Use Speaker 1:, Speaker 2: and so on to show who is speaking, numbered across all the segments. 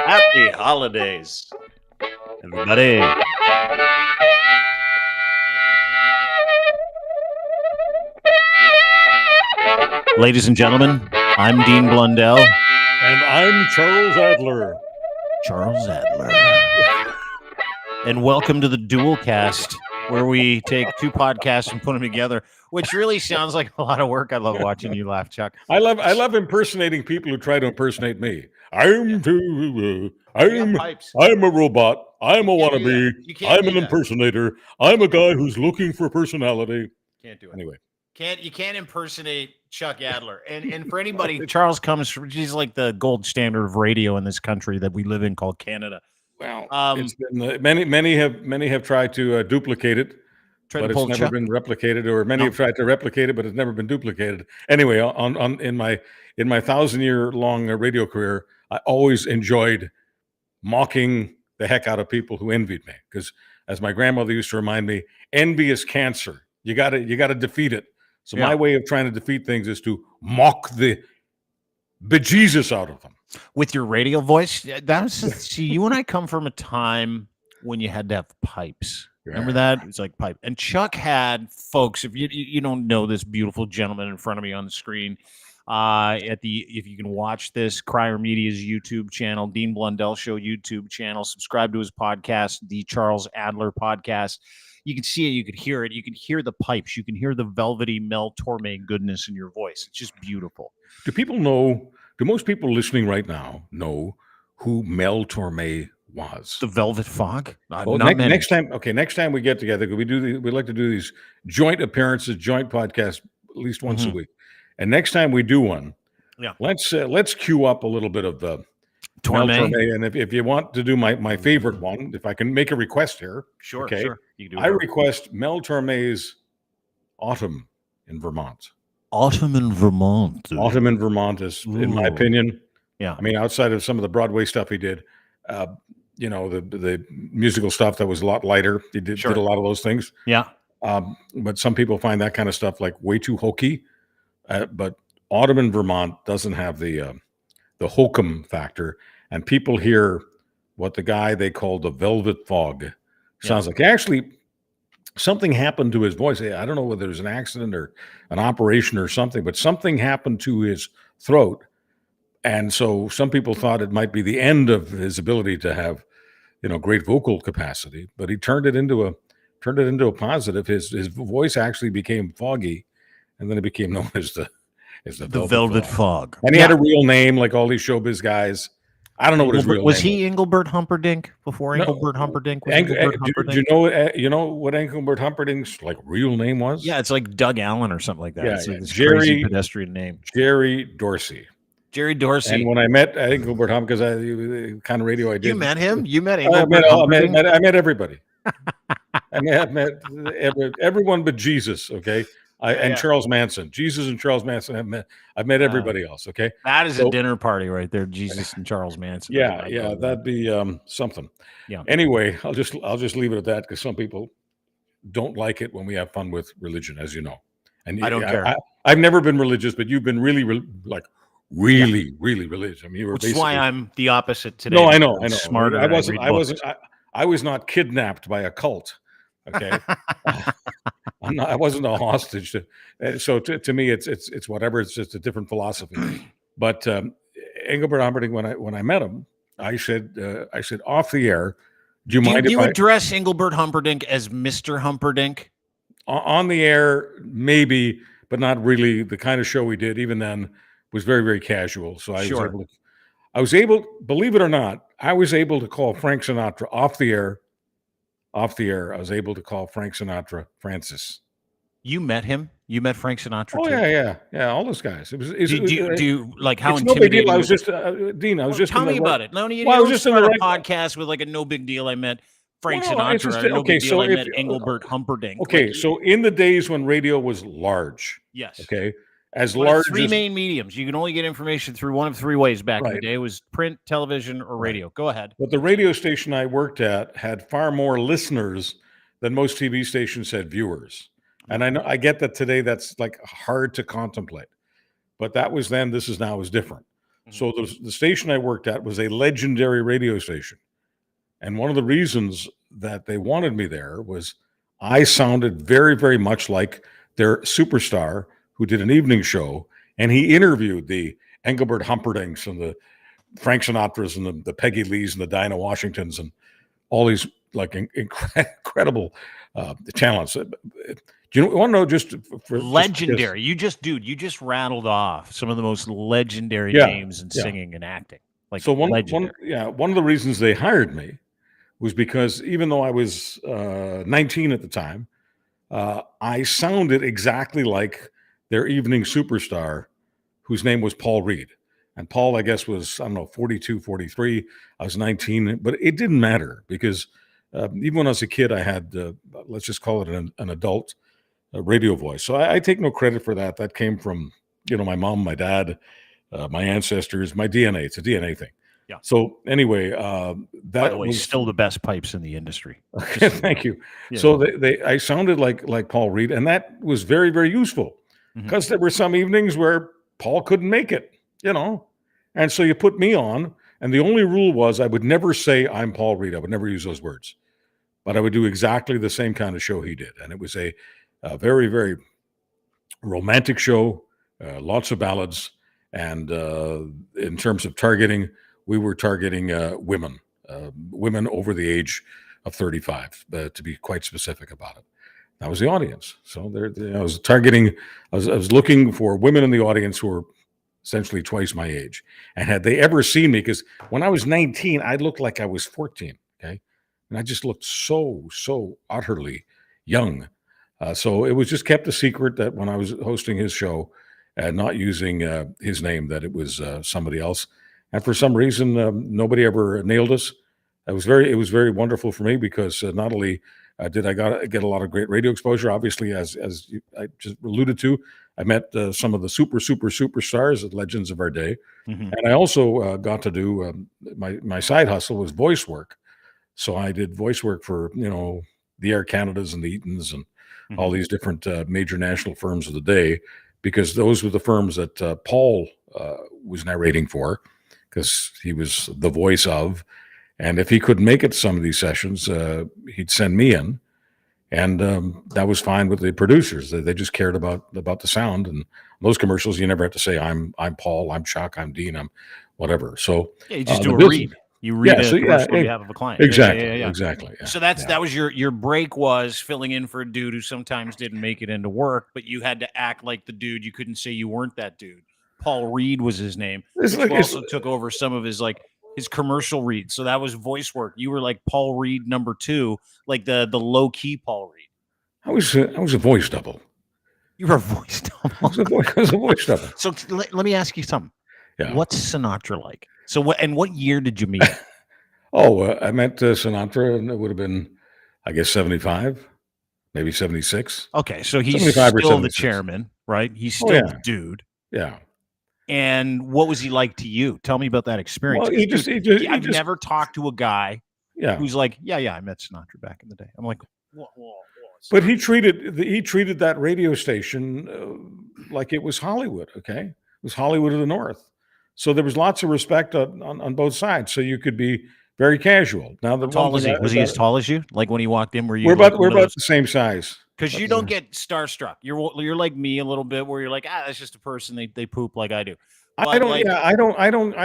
Speaker 1: Happy holidays, everybody. Ladies and gentlemen, I'm Dean Blundell.
Speaker 2: And I'm Charles Adler.
Speaker 1: Charles Adler. And welcome to the DualCast, where we take two podcasts and put them together, which really sounds like a lot of work. I love watching you laugh, Chuck.
Speaker 2: I love impersonating people who try to impersonate me. I'm a robot. I'm a wannabe. I'm an impersonator. I'm a guy who's looking for personality.
Speaker 1: Can't do it.
Speaker 2: Anyway.
Speaker 1: You can't impersonate Chuck Adler. And for anybody, Charles comes from, he's like the gold standard of radio in this country that we live in called Canada.
Speaker 2: Well, it's been, many have tried to duplicate it, but it's never been replicated, or many have tried to replicate it, but it's never been duplicated. Anyway, in my 1,000-year-long radio career, I always enjoyed mocking the heck out of people who envied me, because as my grandmother used to remind me, envy is cancer. You got to defeat it. So my way of trying to defeat things is to mock the bejesus out of them.
Speaker 1: With your radio voice, see, you and I come from a time when you had to have pipes. Remember that? It's like pipe. And Chuck had, folks, if you don't know this beautiful gentleman in front of me on the screen, if you can watch this, Crier Media's YouTube channel, Dean Blundell Show YouTube channel, subscribe to his podcast, the Charles Adler Podcast. You can see it, you could hear it, you can hear the pipes, you can hear the velvety Mel Torme goodness in your voice. It's just beautiful.
Speaker 2: Do most people listening right now know who Mel Torme was?
Speaker 1: The Velvet Fog?
Speaker 2: Next time we get together, we like to do these joint appearances, joint podcasts at least once a week. And next time we do one, let's cue up a little bit of the Torme. And if you want to do my favorite one, if I can make a request here.
Speaker 1: Sure.
Speaker 2: You can do I request Mel Torme's Autumn in Vermont.
Speaker 1: Autumn in Vermont
Speaker 2: is, in my opinion. Yeah. I mean, outside of some of the Broadway stuff he did, the musical stuff that was a lot lighter. He did a lot of those things.
Speaker 1: Yeah.
Speaker 2: But some people find that kind of stuff like way too hokey. But Autumn in Vermont doesn't have the hokum factor, and people hear what the guy they call the Velvet Fog sounds like. Actually, something happened to his voice. I don't know whether it was an accident or an operation or something, but something happened to his throat. And so some people thought it might be the end of his ability to have, great vocal capacity, but he turned it into a positive. His voice actually became foggy, and then it became known as the
Speaker 1: Velvet Fog.
Speaker 2: And he had a real name like all these showbiz guys. I don't know what his real name was.
Speaker 1: Was he Englebert Humperdink before Englebert Humperdink?
Speaker 2: Do you know what Englebert Humperdinck's real name was?
Speaker 1: Yeah, it's like Doug Allen or something like that.
Speaker 2: Yeah,
Speaker 1: it's like this crazy pedestrian name.
Speaker 2: Jerry Dorsey.
Speaker 1: And
Speaker 2: when I met Englebert Humperdink, because the kind of radio I did.
Speaker 1: You met him? You met Englebert Humperdink?
Speaker 2: I met everybody. I met everyone but Jesus, okay? And Charles Manson. Jesus and Charles Manson. I've met everybody else. Okay,
Speaker 1: that is a dinner party right there. Jesus and Charles Manson.
Speaker 2: Yeah, that'd be something.
Speaker 1: Yeah.
Speaker 2: Anyway, I'll just leave it at that, because some people don't like it when we have fun with religion, as you know. And
Speaker 1: I don't care.
Speaker 2: I've never been religious, but you've been really religious. I mean, you were.
Speaker 1: Which is why I'm the opposite today.
Speaker 2: No, I know.
Speaker 1: Smarter.
Speaker 2: I was not kidnapped by a cult. Okay. I wasn't a hostage. So to me, it's whatever. It's just a different philosophy. But Englebert Humperdink, when I met him, I said off the air, do you mind if I
Speaker 1: address Englebert Humperdink as Mr. Humperdink?
Speaker 2: On the air, maybe, but not really. The kind of show we did, even then, was very, very casual. So I was able, believe it or not, I was able to call Frank Sinatra off the air. I was able to call Frank Sinatra Francis.
Speaker 1: You met him? You met Frank Sinatra?
Speaker 2: Oh,
Speaker 1: too?
Speaker 2: Yeah. All those guys.
Speaker 1: Do you like how
Speaker 2: intimidating? No big deal. I was just Dean.
Speaker 1: Tell me about it. No, I was just in a podcast with a no big deal. I met Frank Sinatra. I met Englebert Humperdink.
Speaker 2: Okay, so in the days when radio was large,
Speaker 1: yes.
Speaker 2: Okay, large
Speaker 1: three main mediums. You can only get information through one of three ways back in the day. It was print, television, or radio. Go ahead.
Speaker 2: But the radio station I worked at had far more listeners than most TV stations had viewers. And I get that today that's hard to contemplate. But that was then, this is now is different. So the station I worked at was a legendary radio station. And one of the reasons that they wanted me there was I sounded very, very much like their superstar who did an evening show. And he interviewed the Englebert Humperdinks and the Frank Sinatras and the Peggy Lees and the Dinah Washingtons and all these like incredible talents. Do you want to know just for
Speaker 1: legendary? You just rattled off some of the most legendary names in singing and acting. Like
Speaker 2: so one of the reasons they hired me was because even though I was 19 at the time, I sounded exactly like their evening superstar, whose name was Paul Reed. And Paul, I guess, was, I don't know, 42, 43. I was 19, but it didn't matter because even when I was a kid, I had, let's just call it an adult radio voice. So I take no credit for that. That came from, my mom, my dad, my ancestors, my DNA. It's a DNA thing.
Speaker 1: Yeah.
Speaker 2: So anyway, that
Speaker 1: by the way, was still the best pipes in the industry.
Speaker 2: Thank you. Yeah. So I sounded like Paul Reed, and that was very, very useful because there were some evenings where Paul couldn't make it, and so you put me on, and the only rule was I would never say I'm Paul Reed. I would never use those words, but I would do exactly the same kind of show he did, and it was a very, very romantic show, lots of ballads, and in terms of targeting, we were targeting women over the age of 35, to be quite specific about it. That was the audience. So I was targeting, I was looking for women in the audience who were essentially twice my age. And had they ever seen me, because when I was 19, I looked like I was 14, okay? And I just looked so utterly young. So it was just kept a secret that when I was hosting his show and not using his name, that it was somebody else. And for some reason, nobody ever nailed us. It was very wonderful for me because not only did I get a lot of great radio exposure, obviously, as I just alluded to, I met some of the superstars, the legends of our day, and I also got to do my side hustle was voice work. So I did voice work for the Air Canadas and the Eatons and all these different major national firms of the day, because those were the firms that Paul was narrating for, because he was the voice of. And if he couldn't make it to some of these sessions, he'd send me in, and that was fine with the producers. They just cared about the sound. And those commercials, you never have to say, I'm Paul, I'm Chuck, I'm Dean, I'm whatever. So
Speaker 1: you just do a read. You read a commercial on behalf of a client.
Speaker 2: Exactly, exactly. Yeah,
Speaker 1: so that was your break, was filling in for a dude who sometimes didn't make it into work, but you had to act like the dude. You couldn't say you weren't that dude. Paul Reed was his name. He also took over some of his commercial reads. So that was voice work. You were like Paul Reed number 2, like the low key Paul Reed.
Speaker 2: I was a voice double.
Speaker 1: You were a voice double.
Speaker 2: I was a voice double.
Speaker 1: So let me ask you something.
Speaker 2: Yeah.
Speaker 1: What's Sinatra like? So what year did you meet him?
Speaker 2: I met Sinatra, and it would have been, I guess, 75, maybe 76.
Speaker 1: Okay, so he's still the chairman, right? He's still the dude.
Speaker 2: Yeah.
Speaker 1: And what was he like to you? Tell me about that experience.
Speaker 2: Well,
Speaker 1: I've never talked to a guy who's like, I met Sinatra back in the day. I'm like, whoa.
Speaker 2: But he treated that radio station like it was Hollywood. Okay, it was Hollywood of the North. So there was lots of respect on both sides. So you could be very casual. Now,
Speaker 1: how tall is he? Was he as tall as you? Like when he walked in, were you?
Speaker 2: We're about the same size.
Speaker 1: Because you don't get starstruck. You're like me a little bit, where you're like, that's just a person. They poop like I do. But
Speaker 2: I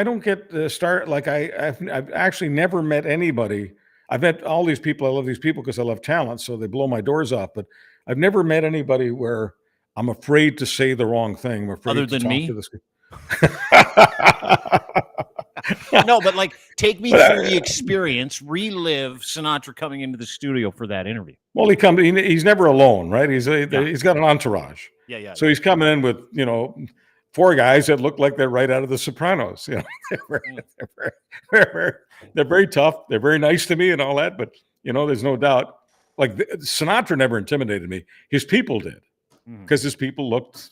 Speaker 2: don't get the start. Like I've actually never met anybody. I've met all these people. I love these people because I love talent, so they blow my doors off. But I've never met anybody where I'm afraid to say the wrong thing. I'm afraid
Speaker 1: other than me.
Speaker 2: To this...
Speaker 1: No, but take me through the experience. Relive Sinatra coming into the studio for that interview.
Speaker 2: Well, he's never alone, right? He's got an entourage.
Speaker 1: Yeah.
Speaker 2: So he's coming in with 4 guys that look like they're right out of The Sopranos. They're very tough. They're very nice to me and all that. But there's no doubt. Like Sinatra never intimidated me. His people did, because his people looked,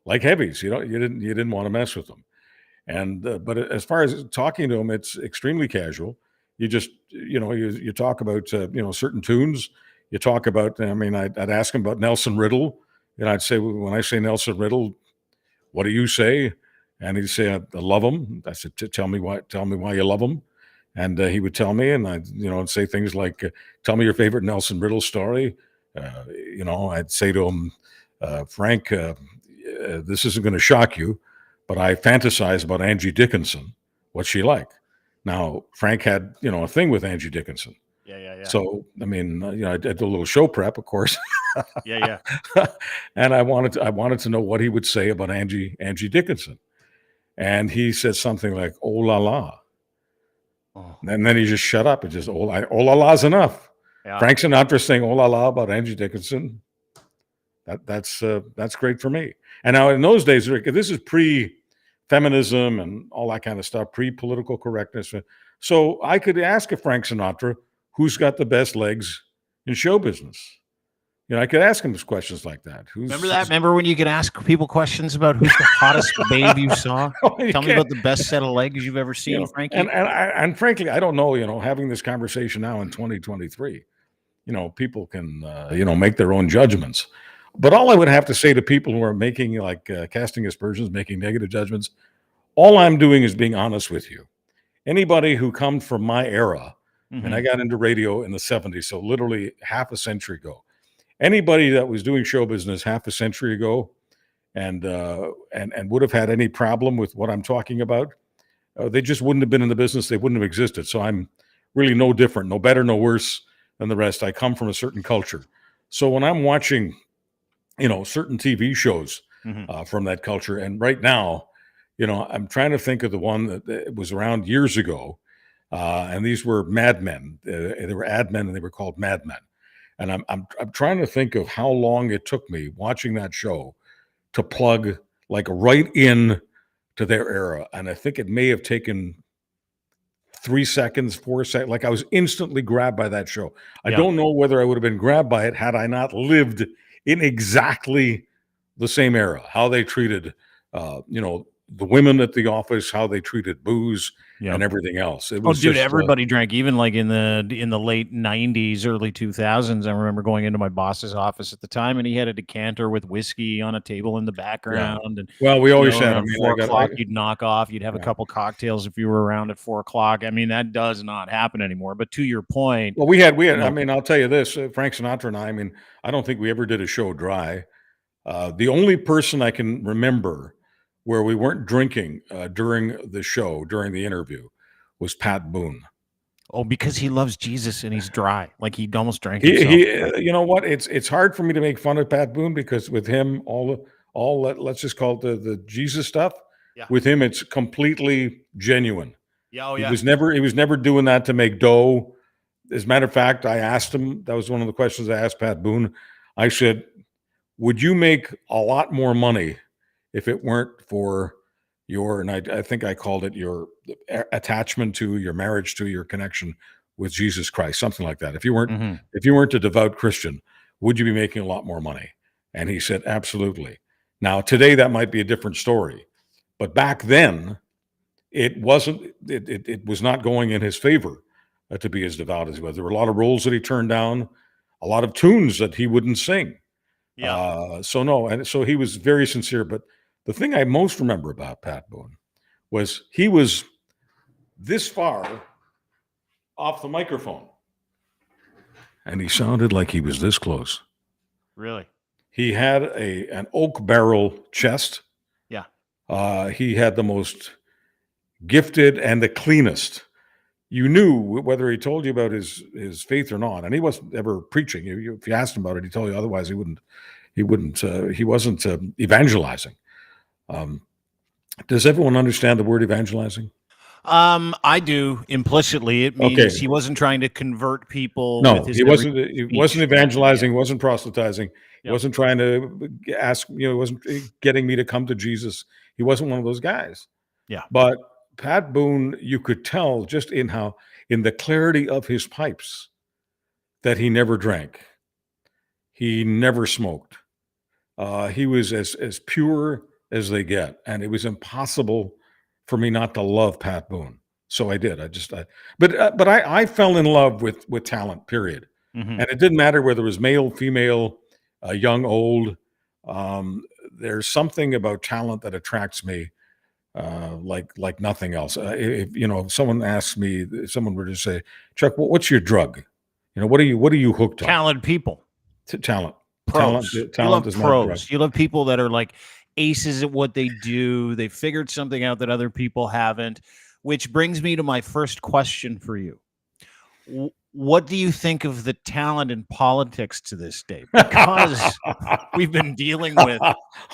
Speaker 2: like heavies. You didn't want to mess with them. And but as far as talking to him, it's extremely casual. You just you talk about certain tunes. You talk about. I mean, I'd ask him about Nelson Riddle, and I'd say, when I say Nelson Riddle, what do you say? And he'd say, I love him. I said, tell me why you love him. And he would tell me, and I'd say things like, tell me your favorite Nelson Riddle story. I'd say to him, Frank, this isn't going to shock you, but I fantasize about Angie Dickinson. What's she like? Now, Frank had, a thing with Angie Dickinson.
Speaker 1: Yeah.
Speaker 2: So, I did a little show prep, of course.
Speaker 1: Yeah.
Speaker 2: And I wanted to know what he would say about Angie Dickinson. And he said something like, oh la la. Oh. And then he just shut up and just, oh la la's enough. Yeah. Frank Sinatra saying oh la la about Angie Dickinson. That's great for me. And now in those days, this is pre-feminism and all that kind of stuff, pre-political correctness. So I could ask a Frank Sinatra, who's got the best legs in show business? I could ask him questions like that.
Speaker 1: Remember that? Remember when you could ask people questions about who's the hottest babe you saw? Tell me about the best set of legs you've ever seen, Frankie.
Speaker 2: And frankly, I don't know, having this conversation now in 2023, people can, make their own judgments. But all I would have to say to people who are making, casting aspersions, making negative judgments, all I'm doing is being honest with you. Anybody who comes from my era, and I got into radio in the 70s, so literally half a century ago, anybody that was doing show business half a century ago and would have had any problem with what I'm talking about, they just wouldn't have been in the business. They wouldn't have existed. So I'm really no different, no better, no worse than the rest. I come from a certain culture. So when I'm watching, certain TV shows from that culture, and right now, I'm trying to think of the one that was around years ago, and these were Mad Men. They were ad men, and they were called Mad Men. And I'm trying to think of how long it took me watching that show to plug right in to their era. And I think it may have taken 3 seconds, 4 seconds. I was instantly grabbed by that show. I don't know whether I would have been grabbed by it had I not lived in exactly the same era, how they treated, the women at the office, how they treated booze and everything else. It was
Speaker 1: everybody drank, even in the late 90s, early 2000s. I remember going into my boss's office at the time, and he had a decanter with whiskey on a table in the background. And
Speaker 2: we always had,
Speaker 1: 4 o'clock, you'd knock off, you'd have a couple cocktails if you were around at 4 o'clock. That does not happen anymore. But to your point,
Speaker 2: well, we had, I'll tell you this, Frank Sinatra and I don't think we ever did a show dry. The only person I can remember where we weren't drinking during the show, during the interview, was Pat Boone.
Speaker 1: Oh, because he loves Jesus and he's dry. He almost drank himself.
Speaker 2: You know what? It's hard for me to make fun of Pat Boone because with him, let's just call it the Jesus stuff. Yeah. With him, it's completely genuine.
Speaker 1: Yeah,
Speaker 2: He was never doing that to make dough. As a matter of fact, I asked him, that was one of the questions I asked Pat Boone. I said, would you make a lot more money if it weren't for and I think I called it your attachment to, your marriage to, your connection with Jesus Christ, something like that. If you weren't a devout Christian, would you be making a lot more money? And he said, absolutely. Now, today that might be a different story, but back then it wasn't. It was not going in his favor to be as devout as he was. There were a lot of roles that he turned down, a lot of tunes that he wouldn't sing. Yeah. So he was very sincere, but the thing I most remember about Pat Boone was he was this far off the microphone, and he sounded like he was this close.
Speaker 1: Really?
Speaker 2: He had an oak barrel chest. Yeah. He had the most gifted and the cleanest. You knew whether he told you about his faith or not, and he wasn't ever preaching. If you asked him about it, he'd tell you otherwise. He wasn't evangelizing. Does everyone understand the word evangelizing?
Speaker 1: I do implicitly. It means he wasn't trying to convert people.
Speaker 2: No, he wasn't evangelizing. He wasn't proselytizing. He wasn't trying to ask. He wasn't getting me to come to Jesus. He wasn't one of those guys.
Speaker 1: Yeah.
Speaker 2: But Pat Boone, you could tell just in the clarity of his pipes that he never drank. He never smoked. He was as pure as they get, and it was impossible for me not to love Pat Boone. So I did. But I fell in love with talent. Period. Mm-hmm. And it didn't matter whether it was male, female, young, old. There's something about talent that attracts me. like nothing else. If someone asks me, if someone were to say, Chuck, what's your drug? What are you hooked on?
Speaker 1: Talented people.
Speaker 2: Talent.
Speaker 1: Pros.
Speaker 2: Talent
Speaker 1: you love
Speaker 2: is not a drug.
Speaker 1: pros. You love people that are like aces at what they do. They figured something out that other people haven't, which brings me to my first question for you. What do you think of the talent in politics to this day? Because we've been dealing with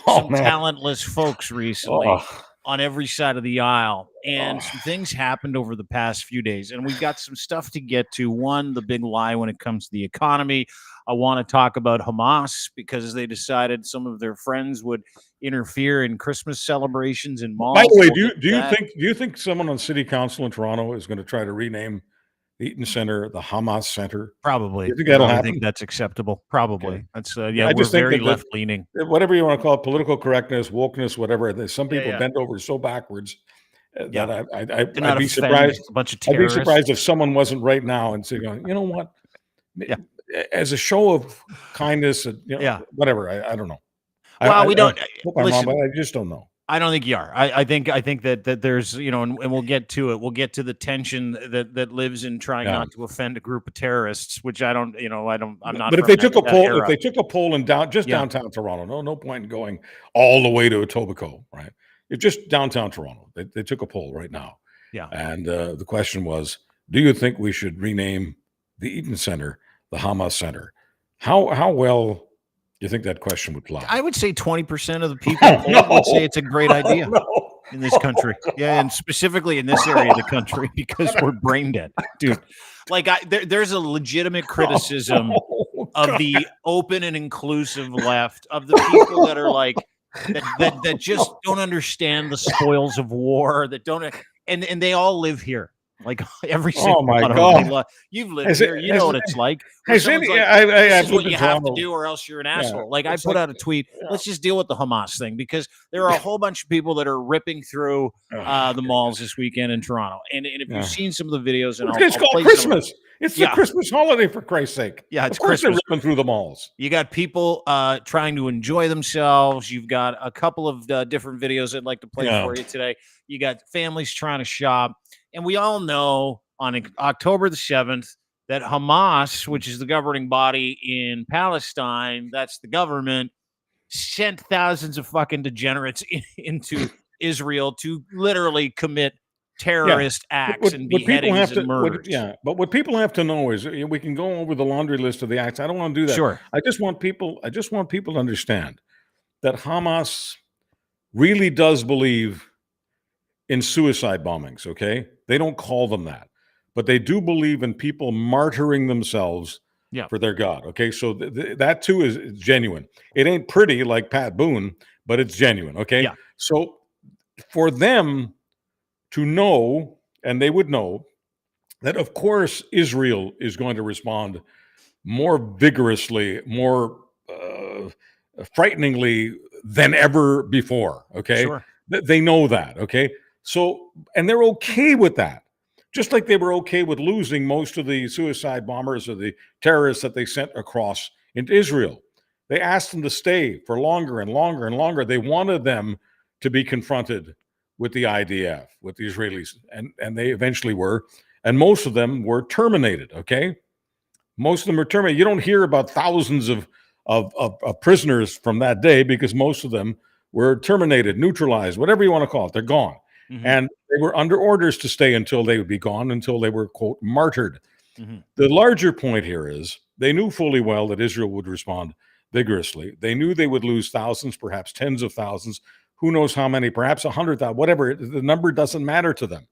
Speaker 1: some talentless folks recently on every side of the aisle, and some things happened over the past few days, and we've got some stuff to get to. One, the big lie when it comes to the economy. I want to talk about Hamas because they decided some of their friends would interfere in Christmas celebrations in malls.
Speaker 2: By the way, do you think someone on city council in Toronto is going to try to rename the Eaton Center the Hamas Center?
Speaker 1: Probably.
Speaker 2: You think that'll happen?
Speaker 1: I think that's acceptable. Probably.
Speaker 2: Okay.
Speaker 1: That's
Speaker 2: I
Speaker 1: we're very left leaning.
Speaker 2: Whatever you want to call it, political correctness, wokeness, whatever. Some people bend over so backwards that I'd be surprised.
Speaker 1: A bunch of terrorists.
Speaker 2: I'd be surprised if someone wasn't right now and saying, you know what?
Speaker 1: Yeah.
Speaker 2: As a show of kindness, whatever. I don't know.
Speaker 1: Well, we don't.
Speaker 2: I hope I'm wrong, but I just don't know.
Speaker 1: I don't think you are. I think that there's, and we'll get to it. We'll get to the tension that lives in trying not to offend a group of terrorists, which I'm not.
Speaker 2: But if they took a poll in downtown Toronto, no point in going all the way to Etobicoke, right? It's just downtown Toronto. They took a poll right now.
Speaker 1: Yeah.
Speaker 2: And the question was, do you think we should rename the Eaton Center the Hamas Center? How well do you think that question would fly?
Speaker 1: I would say 20% of the people would say it's a great idea in this country. Yeah, and specifically in this area of the country because we're brain dead, dude. Like there's a legitimate criticism of the open and inclusive left, of the people that are like that just don't understand the spoils of war, that don't, and they all live here. Like every single one of them. You've lived here. You know what it's like. This is what you have to do or else you're an asshole. Like I put out a tweet, let's just deal with the Hamas thing, because there are a whole bunch of people that are ripping through the malls this weekend in Toronto. And if you've seen some of the videos, and
Speaker 2: it's called Christmas. It's the Christmas holiday, for Christ's sake.
Speaker 1: Yeah, it's
Speaker 2: of course
Speaker 1: Christmas.
Speaker 2: They're ripping through the malls.
Speaker 1: You got people trying to enjoy themselves. You've got a couple of different videos I'd like to play for you today. You got families trying to shop. And we all know on October the 7th that Hamas, which is the governing body in Palestine, that's the government, sent thousands of fucking degenerates into Israel to literally commit terrorist acts and beheadings and murders.
Speaker 2: But what people have to know is, we can go over the laundry list of the acts. I don't want to do that.
Speaker 1: Sure.
Speaker 2: I just want people to understand that Hamas really does believe in suicide bombings, okay? They don't call them that, but they do believe in people martyring themselves for their God, okay? So that too is genuine. It ain't pretty like Pat Boone, but it's genuine, okay?
Speaker 1: Yeah.
Speaker 2: So for them to know, and they would know, that of course Israel is going to respond more vigorously, more frighteningly than ever before, okay?
Speaker 1: Sure.
Speaker 2: They know that, okay? So, and they're okay with that. Just like they were okay with losing most of the suicide bombers or the terrorists that they sent across into Israel. They asked them to stay for longer and longer and longer. They wanted them to be confronted with the IDF, with the Israelis, and they eventually were. And most of them were terminated, okay? Most of them were terminated. You don't hear about thousands of prisoners from that day, because most of them were terminated, neutralized, whatever you want to call it. They're gone. Mm-hmm. And they were under orders to stay until they would be gone, until they were, quote, martyred. Mm-hmm. The larger point here is they knew fully well that Israel would respond vigorously. They knew they would lose thousands, perhaps tens of thousands, who knows how many, perhaps 100,000, whatever. The number doesn't matter to them,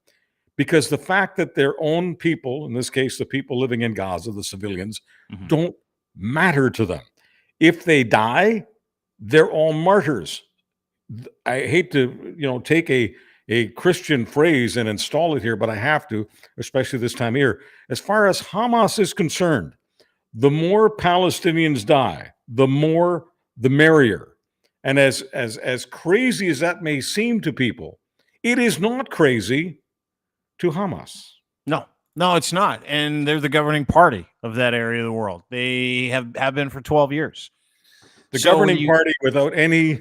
Speaker 2: because the fact that their own people, in this case, the people living in Gaza, the civilians, don't matter to them. If they die, they're all martyrs. I hate to, take a Christian phrase and install it here, but I have to, especially this time of year. As far as Hamas is concerned, the more Palestinians die, the merrier. And as crazy as that may seem to people, it is not crazy to Hamas.
Speaker 1: No, it's not. And they're the governing party of that area of the world. They have been for 12 years.
Speaker 2: The governing party without any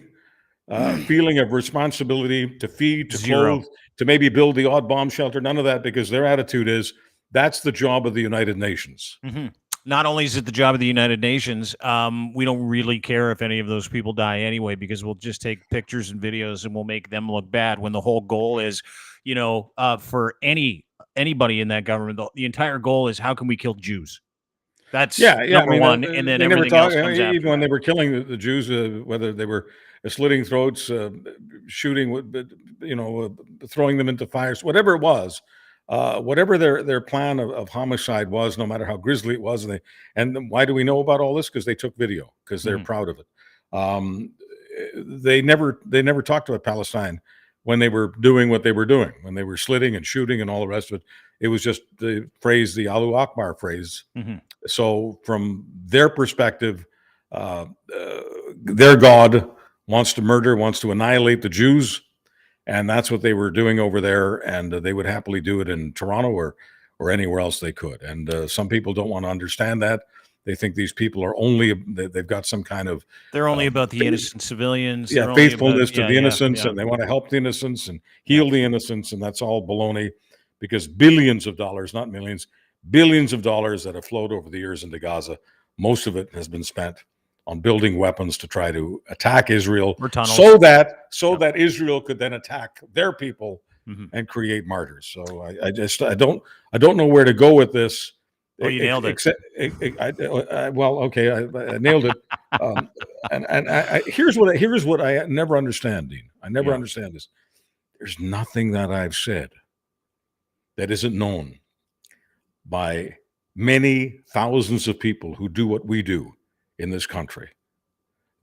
Speaker 2: feeling of responsibility to feed, to
Speaker 1: Zero.
Speaker 2: clothe, to maybe build the odd bomb shelter. None of that, because their attitude is that's the job of the United Nations.
Speaker 1: Mm-hmm. Not only is it the job of the United Nations, we don't really care if any of those people die anyway, because we'll just take pictures and videos and we'll make them look bad, when the whole goal is, for anybody in that government, the entire goal is how can we kill Jews? That's number one, and then everything else comes after.
Speaker 2: Even when they were killing the Jews, whether they were slitting throats, shooting, throwing them into fires, whatever it was, whatever their plan of homicide was, no matter how grisly it was, and why do we know about all this? Because they took video, because they're proud of it. They never talked about Palestine when they were doing what they were doing, when they were slitting and shooting and all the rest of it. It was just the phrase, the Allahu Akbar phrase.
Speaker 1: Mm-hmm.
Speaker 2: So from their perspective, their God wants to murder, wants to annihilate the Jews, and that's what they were doing over there. And they would happily do it in Toronto or anywhere else they could. And some people don't want to understand that. They think these people are they've got some kind of...
Speaker 1: They're only about the innocent civilians.
Speaker 2: Yeah, faithfulness to the innocents, and they want to help the innocents and heal the innocents, and that's all baloney, because billions of dollars, not millions, billions of dollars that have flowed over the years into Gaza, most of it has been spent on building weapons to try to attack Israel, so that Israel could then attack their people and create martyrs. So I don't know where to go with this.
Speaker 1: Oh, you nailed it.
Speaker 2: I nailed it. And here's what I never understand, Dean. I never understand this. There's nothing that I've said that isn't known by many thousands of people who do what we do in this country.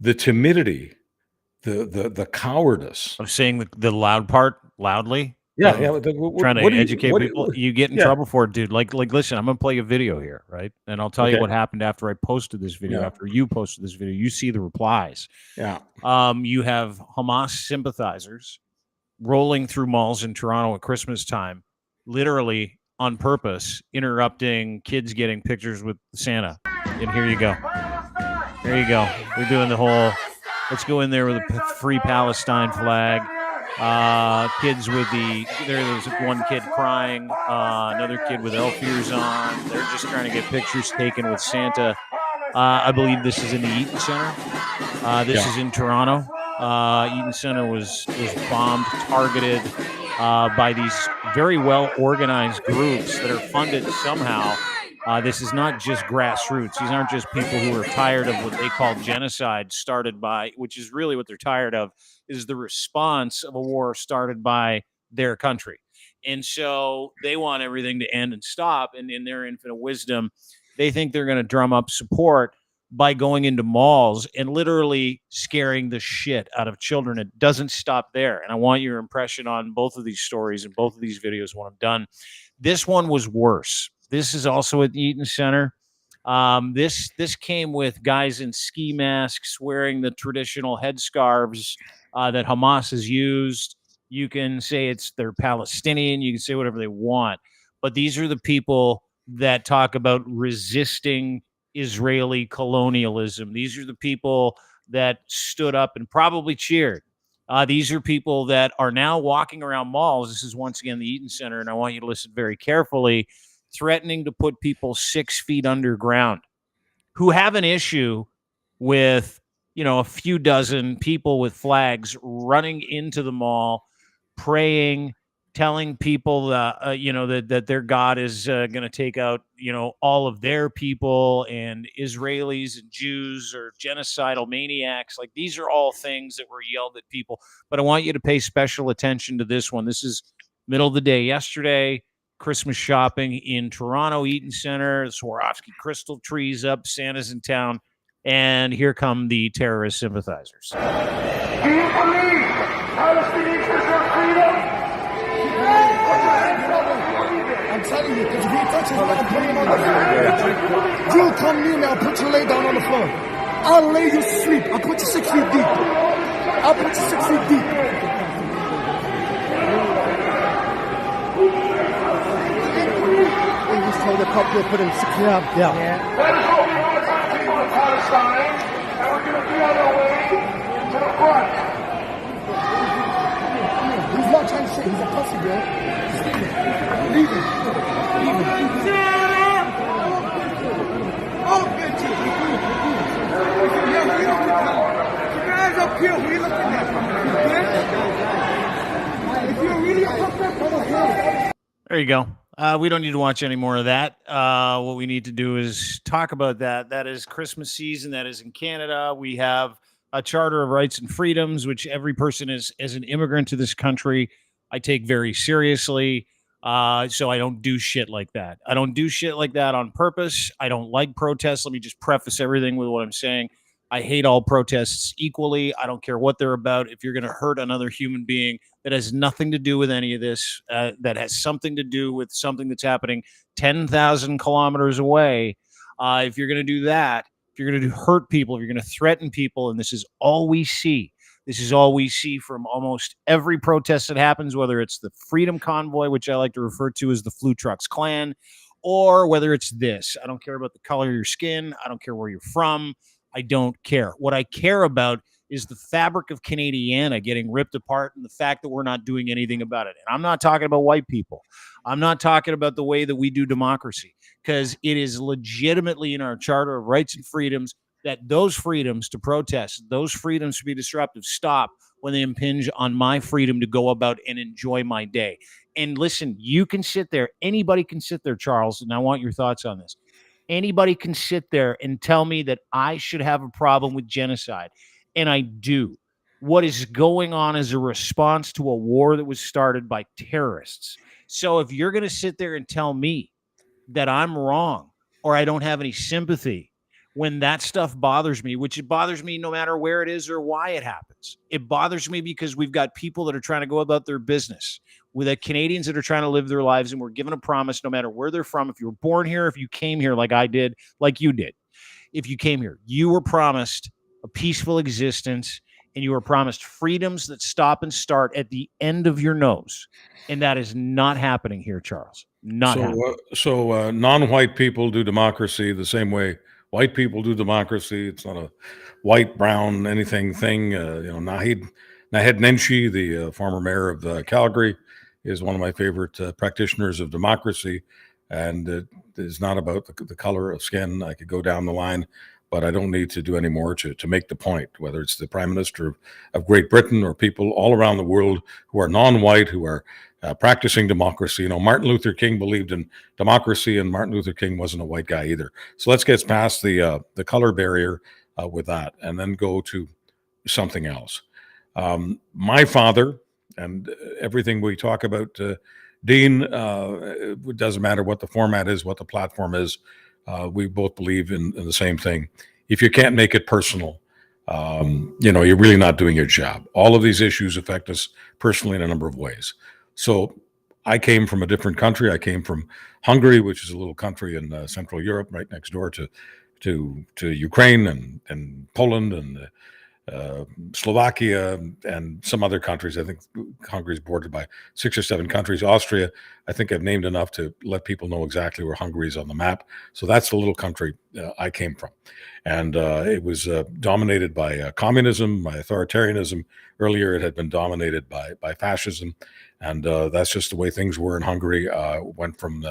Speaker 2: The timidity, the cowardice
Speaker 1: of saying the loud part loudly.
Speaker 2: Trying
Speaker 1: to educate people. You get in trouble for it, dude. Like, listen, I'm gonna play a video here, right? And I'll tell you what happened after I posted this video. After you posted this video, you see the replies.
Speaker 2: Yeah.
Speaker 1: You have Hamas sympathizers rolling through malls in Toronto at Christmas time, literally on purpose, interrupting kids getting pictures with Santa. And here you go. There you go. They're doing the whole, let's go in there with a free Palestine flag. Kids with there's one kid crying, another kid with elf ears on. They're just trying to get pictures taken with Santa. I believe this is in the Eaton Center. This is in Toronto. Eaton Center was bombed, targeted by these very well organized groups that are funded somehow. This is not just grassroots. These aren't just people who are tired of what they call genocide started by, which is really what they're tired of, is the response of a war started by their country. And so they want everything to end and stop. And in their infinite wisdom, they think they're going to drum up support by going into malls and literally scaring the shit out of children. It doesn't stop there. And I want your impression on both of these stories and both of these videos when I'm done. This one was worse. This is also at the Eaton Center. This came with guys in ski masks wearing the traditional headscarves that Hamas has used. You can say they're Palestinian. You can say whatever they want. But these are the people that talk about resisting Israeli colonialism. These are the people that stood up and probably cheered. These are people that are now walking around malls. This is once again the Eaton Center, and I want you to listen very carefully, threatening to put people 6 feet underground who have an issue with, a few dozen people with flags running into the mall, praying, telling people that their God is going to take out, all of their people, and Israelis and Jews are genocidal maniacs. Like, these are all things that were yelled at people. But I want you to pay special attention to this one. This is middle of the day yesterday. Christmas shopping in Toronto, Eaton Center, the Swarovski crystal trees up, Santa's in town, and here come the terrorist sympathizers.
Speaker 3: Do you believe Palestinians deserve freedom?
Speaker 4: I'm telling you, because if he touches me, I'm putting him on the floor. You come near me, I'll put you lay down on the floor. I'll lay you sleep. I'll put you 6 feet deep. I'll put you 6 feet deep. The couple put him 6 feet up. Yeah.
Speaker 3: That is what we want to do with Palestine, and we're going to be on our way to the front.
Speaker 4: Chinese shit. He's a pussy, bro. Leave him. Oh, bitches. You guys up here, we looking at. If you're really a puppet, go ahead.
Speaker 1: There you go. We don't need to watch any more of that. What we need to do is talk about that. That is Christmas season. That is in Canada. We have a Charter of Rights and Freedoms, which every person is, as an immigrant to this country, I take very seriously. So I don't do shit like that. I don't do shit like that on purpose. I don't like protests. Let me just preface everything with what I'm saying. I hate all protests equally. I don't care what they're about. If you're going to hurt another human being that has nothing to do with any of this, that has something to do with something that's happening 10,000 kilometers away, if you're going to do that, if you're going to hurt people, if you're going to threaten people, and this is all we see. This is all we see from almost every protest that happens, whether it's the Freedom Convoy, which I like to refer to as the Flu Trucks Klan, or whether it's this. I don't care about the color of your skin. I don't care where you're from. I don't care. What I care about is the fabric of Canadiana getting ripped apart and the fact that we're not doing anything about it. And I'm not talking about white people. I'm not talking about the way that we do democracy, because it is legitimately in our Charter of Rights and Freedoms that those freedoms to protest, those freedoms to be disruptive, stop when they impinge on my freedom to go about and enjoy my day. And listen, you can sit there. Anybody can sit there, Charles, and I want your thoughts on this. Anybody can sit there and tell me that I should have a problem with genocide, and I do. What is going on is a response to a war that was started by terrorists. So if you're going to sit there and tell me that I'm wrong or I don't have any sympathy when that stuff bothers me, which it bothers me no matter where it is or why it happens. It bothers me because we've got people that are trying to go about their business. With Canadians that are trying to live their lives, and we're given a promise no matter where they're from. If you were born here, if you came here like I did, like you did, if you came here, you were promised a peaceful existence, and you were promised freedoms that stop and start at the end of your nose. And that is not happening here, Charles. Not happening.
Speaker 2: So non-white people do democracy the same way white people do democracy. It's not a white, brown, anything thing. Naheed Nenshi, the former mayor of Calgary, is one of my favorite practitioners of democracy. And it is not about the color of skin. I could go down the line, but I don't need to do any more to make the point, whether it's the Prime Minister of Great Britain or people all around the world who are non-white, who are practicing democracy. Martin Luther King believed in democracy, and Martin Luther King wasn't a white guy either. So let's get past the color barrier with that, and then go to something else. My father, and everything we talk about, Dean, it doesn't matter what the format is, what the platform is. We both believe in the same thing. If you can't make it personal, you're really not doing your job. All of these issues affect us personally in a number of ways. So I came from a different country. I came from Hungary, which is a little country in Central Europe, right next door to Ukraine and Poland and Slovakia and some other countries. I think Hungary is bordered by 6 or 7 countries. Austria, I think I've named enough to let people know exactly where Hungary is on the map. So that's the little country I came from. And it was dominated by communism, by authoritarianism. Earlier, it had been dominated by fascism. And that's just the way things were in Hungary. Went from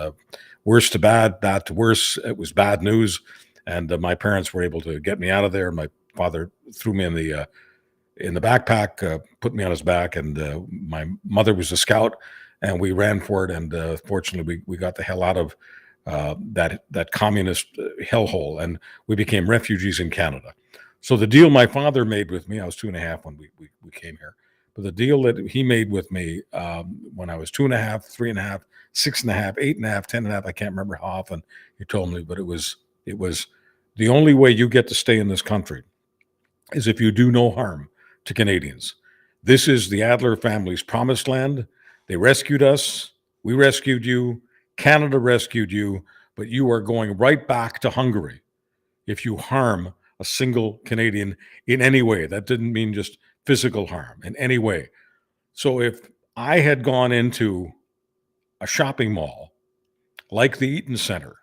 Speaker 2: worse to bad to worse. It was bad news. And my parents were able to get me out of there. My father threw me in the backpack, put me on his back, and my mother was a scout, and we ran for it. And fortunately, we got the hell out of that communist hellhole, and we became refugees in Canada. So the deal my father made with me, I was 2.5 when we came here, but the deal that he made with me when I was 2.5, 3.5, 6.5, 8.5, 10.5, I can't remember how often he told me, but it was the only way you get to stay in this country is if you do no harm to Canadians. This is the Adler family's promised land. They rescued us. We rescued you. Canada rescued you. But you are going right back to Hungary if you harm a single Canadian in any way. That didn't mean just physical harm, in any way. So if I had gone into a shopping mall like the Eaton Center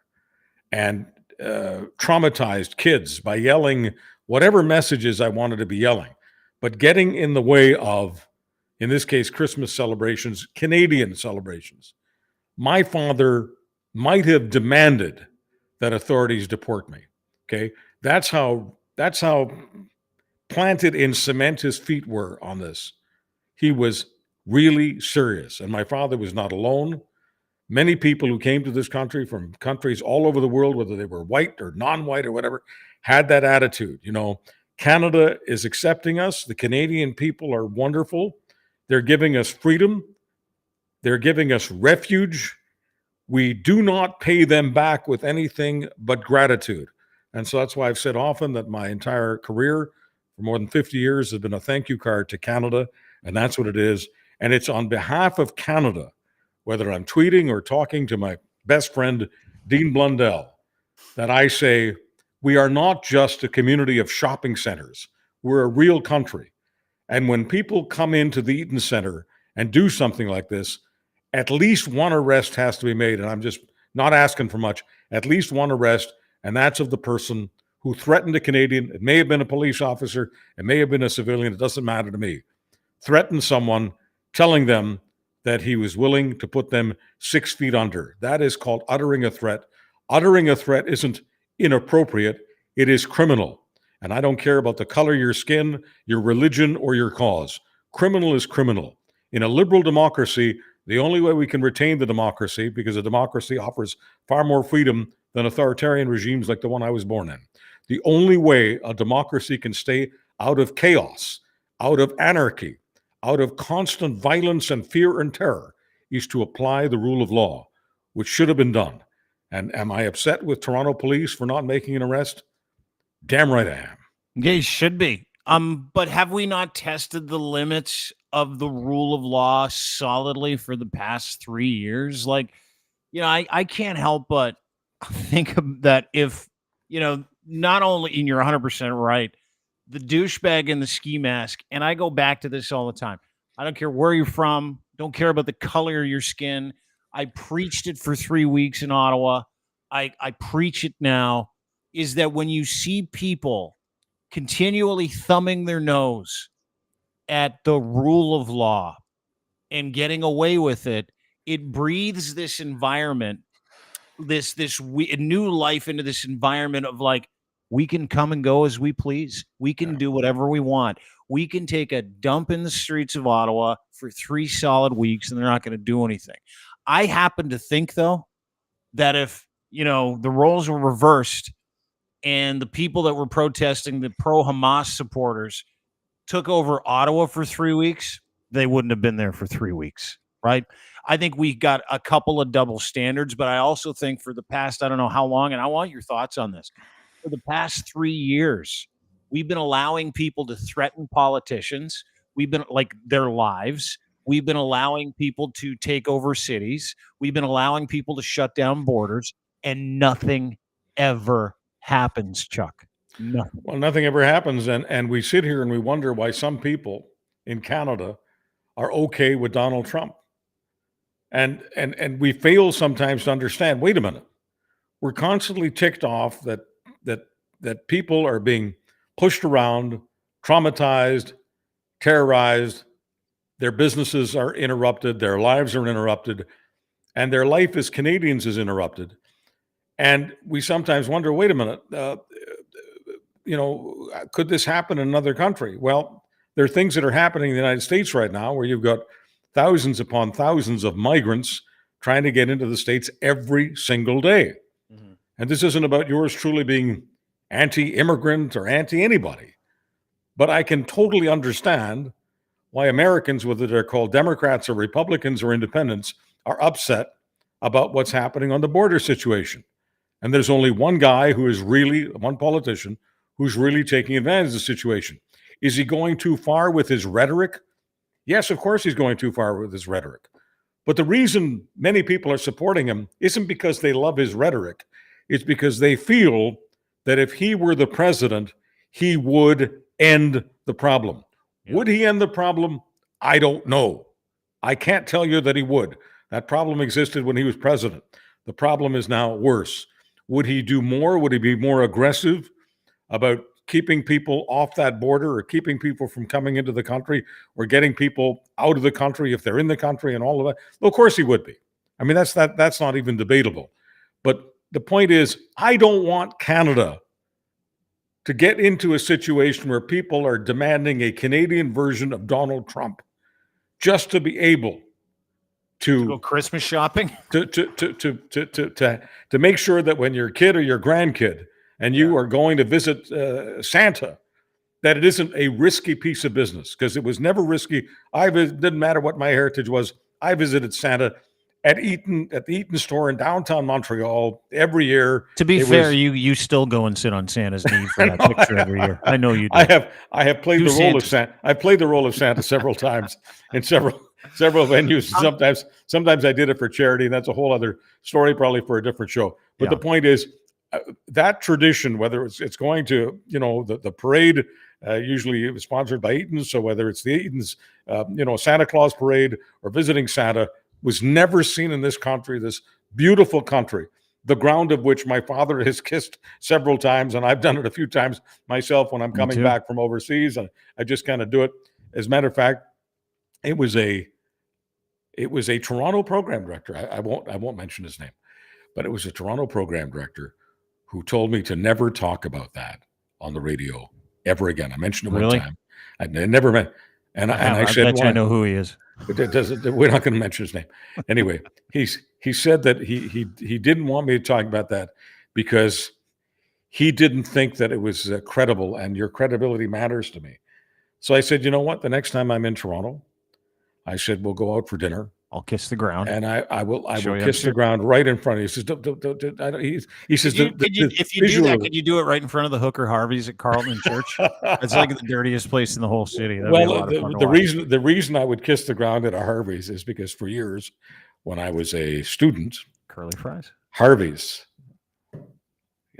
Speaker 2: and traumatized kids by yelling whatever messages I wanted to be yelling, but getting in the way of in this case, Christmas celebrations, Canadian celebrations, my father might have demanded that authorities deport me. Okay. That's how planted in cement his feet were on this. He was really serious. And my father was not alone. Many people who came to this country from countries all over the world, whether they were white or non-white or whatever, had that attitude. You know, Canada is accepting us. The Canadian people are wonderful. They're giving us freedom. They're giving us refuge. We do not pay them back with anything but gratitude. And so that's why I've said often that my entire career for more than 50 years has been a thank you card to Canada. And that's what it is. And it's on behalf of Canada, whether I'm tweeting or talking to my best friend, Dean Blundell, that I say, we are not just a community of shopping centers. We're a real country. And when people come into the Eaton Center and do something like this, at least one arrest has to be made. And I'm just not asking for much, at least one arrest. And that's of the person who threatened a Canadian. It may have been a police officer. It may have been a civilian. It doesn't matter to me. Threatened someone, telling them that he was willing to put them 6 feet under. That is called uttering a threat. Uttering a threat isn't inappropriate. It is criminal. And I don't care about the color of your skin, your religion, or your cause. Criminal is criminal. In a liberal democracy, the only way we can retain the democracy, because a democracy offers far more freedom than authoritarian regimes like the one I was born in. The only way a democracy can stay out of chaos, out of anarchy, out of constant violence and fear and terror is to apply the rule of law, which should have been done. And am I upset with Toronto police for not making an arrest? Damn right I am.
Speaker 1: Yeah, you should be. But have we not tested the limits of the rule of law solidly for the past 3 years? Like, you know, I can't help but think that if, you know, not only, and you're 100% right, the douchebag in the ski mask, and I go back to this all the time. I don't care where you're from, don't care about the color of your skin. I preached it for 3 weeks in Ottawa. I preach it now, is that when you see people continually thumbing their nose at the rule of law and getting away with it, it breathes this environment, this new life into this environment of like, we can come and go as we please. We can do whatever we want. We can take a dump in the streets of Ottawa for 3 solid weeks and they're not going to do anything. I happen to think, though, that if, you know, the roles were reversed and the people that were protesting, the pro-Hamas supporters, took over Ottawa for 3 weeks, they wouldn't have been there for 3 weeks, right? I think we got a couple of double standards, but I also think for the past, I don't know how long, and I want your thoughts on this, for the past 3 years, we've been allowing people to threaten politicians. We've been, like, their lives. We've been allowing people to take over cities. We've been allowing people to shut down borders, and nothing ever happens, Chuck. Nothing.
Speaker 2: Well, nothing ever happens. And we sit here and we wonder why some people in Canada are okay with Donald Trump. And we fail sometimes to understand, wait a minute, we're constantly ticked off that people are being pushed around, traumatized, terrorized, their businesses are interrupted, their lives are interrupted, and their life as Canadians is interrupted. And we sometimes wonder, wait a minute, you know, could this happen in another country? Well, there are things that are happening in the United States right now where you've got thousands upon thousands of migrants trying to get into the States every single day. Mm-hmm. And this isn't about yours truly being anti-immigrant or anti-anybody. But I can totally understand why Americans, whether they're called Democrats or Republicans or independents, are upset about what's happening on the border situation. And there's only one guy who is really, one politician, who's really taking advantage of the situation. Is he going too far with his rhetoric? Yes, of course he's going too far with his rhetoric. But the reason many people are supporting him isn't because they love his rhetoric. It's because they feel that if he were the president, he would end the problem. Yeah. Would he end the problem? I don't know. I can't tell you that he would. That problem existed when he was president. The problem is now worse. Would he do more? Would he be more aggressive about keeping people off that border or keeping people from coming into the country or getting people out of the country if they're in the country and all of that? Well, of course he would be. I mean, that's not even debatable. But the point is, I don't want Canada to get into a situation where people are demanding a Canadian version of Donald Trump just to be able to
Speaker 1: go Christmas shopping,
Speaker 2: to make sure that when your kid or your grandkid and you are going to visit Santa, that it isn't a risky piece of business, because it was never risky. It didn't matter what my heritage was. I visited Santa at the Eaton store in downtown Montreal every year.
Speaker 1: To be fair, you still go and sit on Santa's knee for that picture every year. I know you do.
Speaker 2: I have played the role of Santa. I've played the role of Santa several times in several venues. Sometimes I did it for charity, and that's a whole other story, probably for a different show. But the point is, that tradition, whether it's going to, the parade, usually sponsored by Eaton's, so whether it's the Eaton's, Santa Claus parade or visiting Santa, was never seen in this country, this beautiful country, the ground of which my father has kissed several times, and I've done it a few times myself when I'm coming back from overseas, and I just kind of do it. As a matter of fact, it was a Toronto program director. I won't mention his name, but it was a Toronto program director who told me to never talk about that on the radio ever again. I mentioned it one time. I never meant, and I said,
Speaker 1: I know who he is.
Speaker 2: But we're not going to mention his name. Anyway, he said that he didn't want me to talk about that because he didn't think that it was credible, and your credibility matters to me. So I said, you know what? The next time I'm in Toronto, I said, we'll go out for dinner.
Speaker 1: I'll kiss the ground,
Speaker 2: and I will kiss the ground right in front of you. He says,
Speaker 1: if you do that, could you do it right in front of the Hooker Harveys at Carleton Church? It's like the dirtiest place in the whole city.
Speaker 2: The reason I would kiss the ground at a Harvey's is because for years, when I was a student,
Speaker 1: curly fries,
Speaker 2: Harvey's,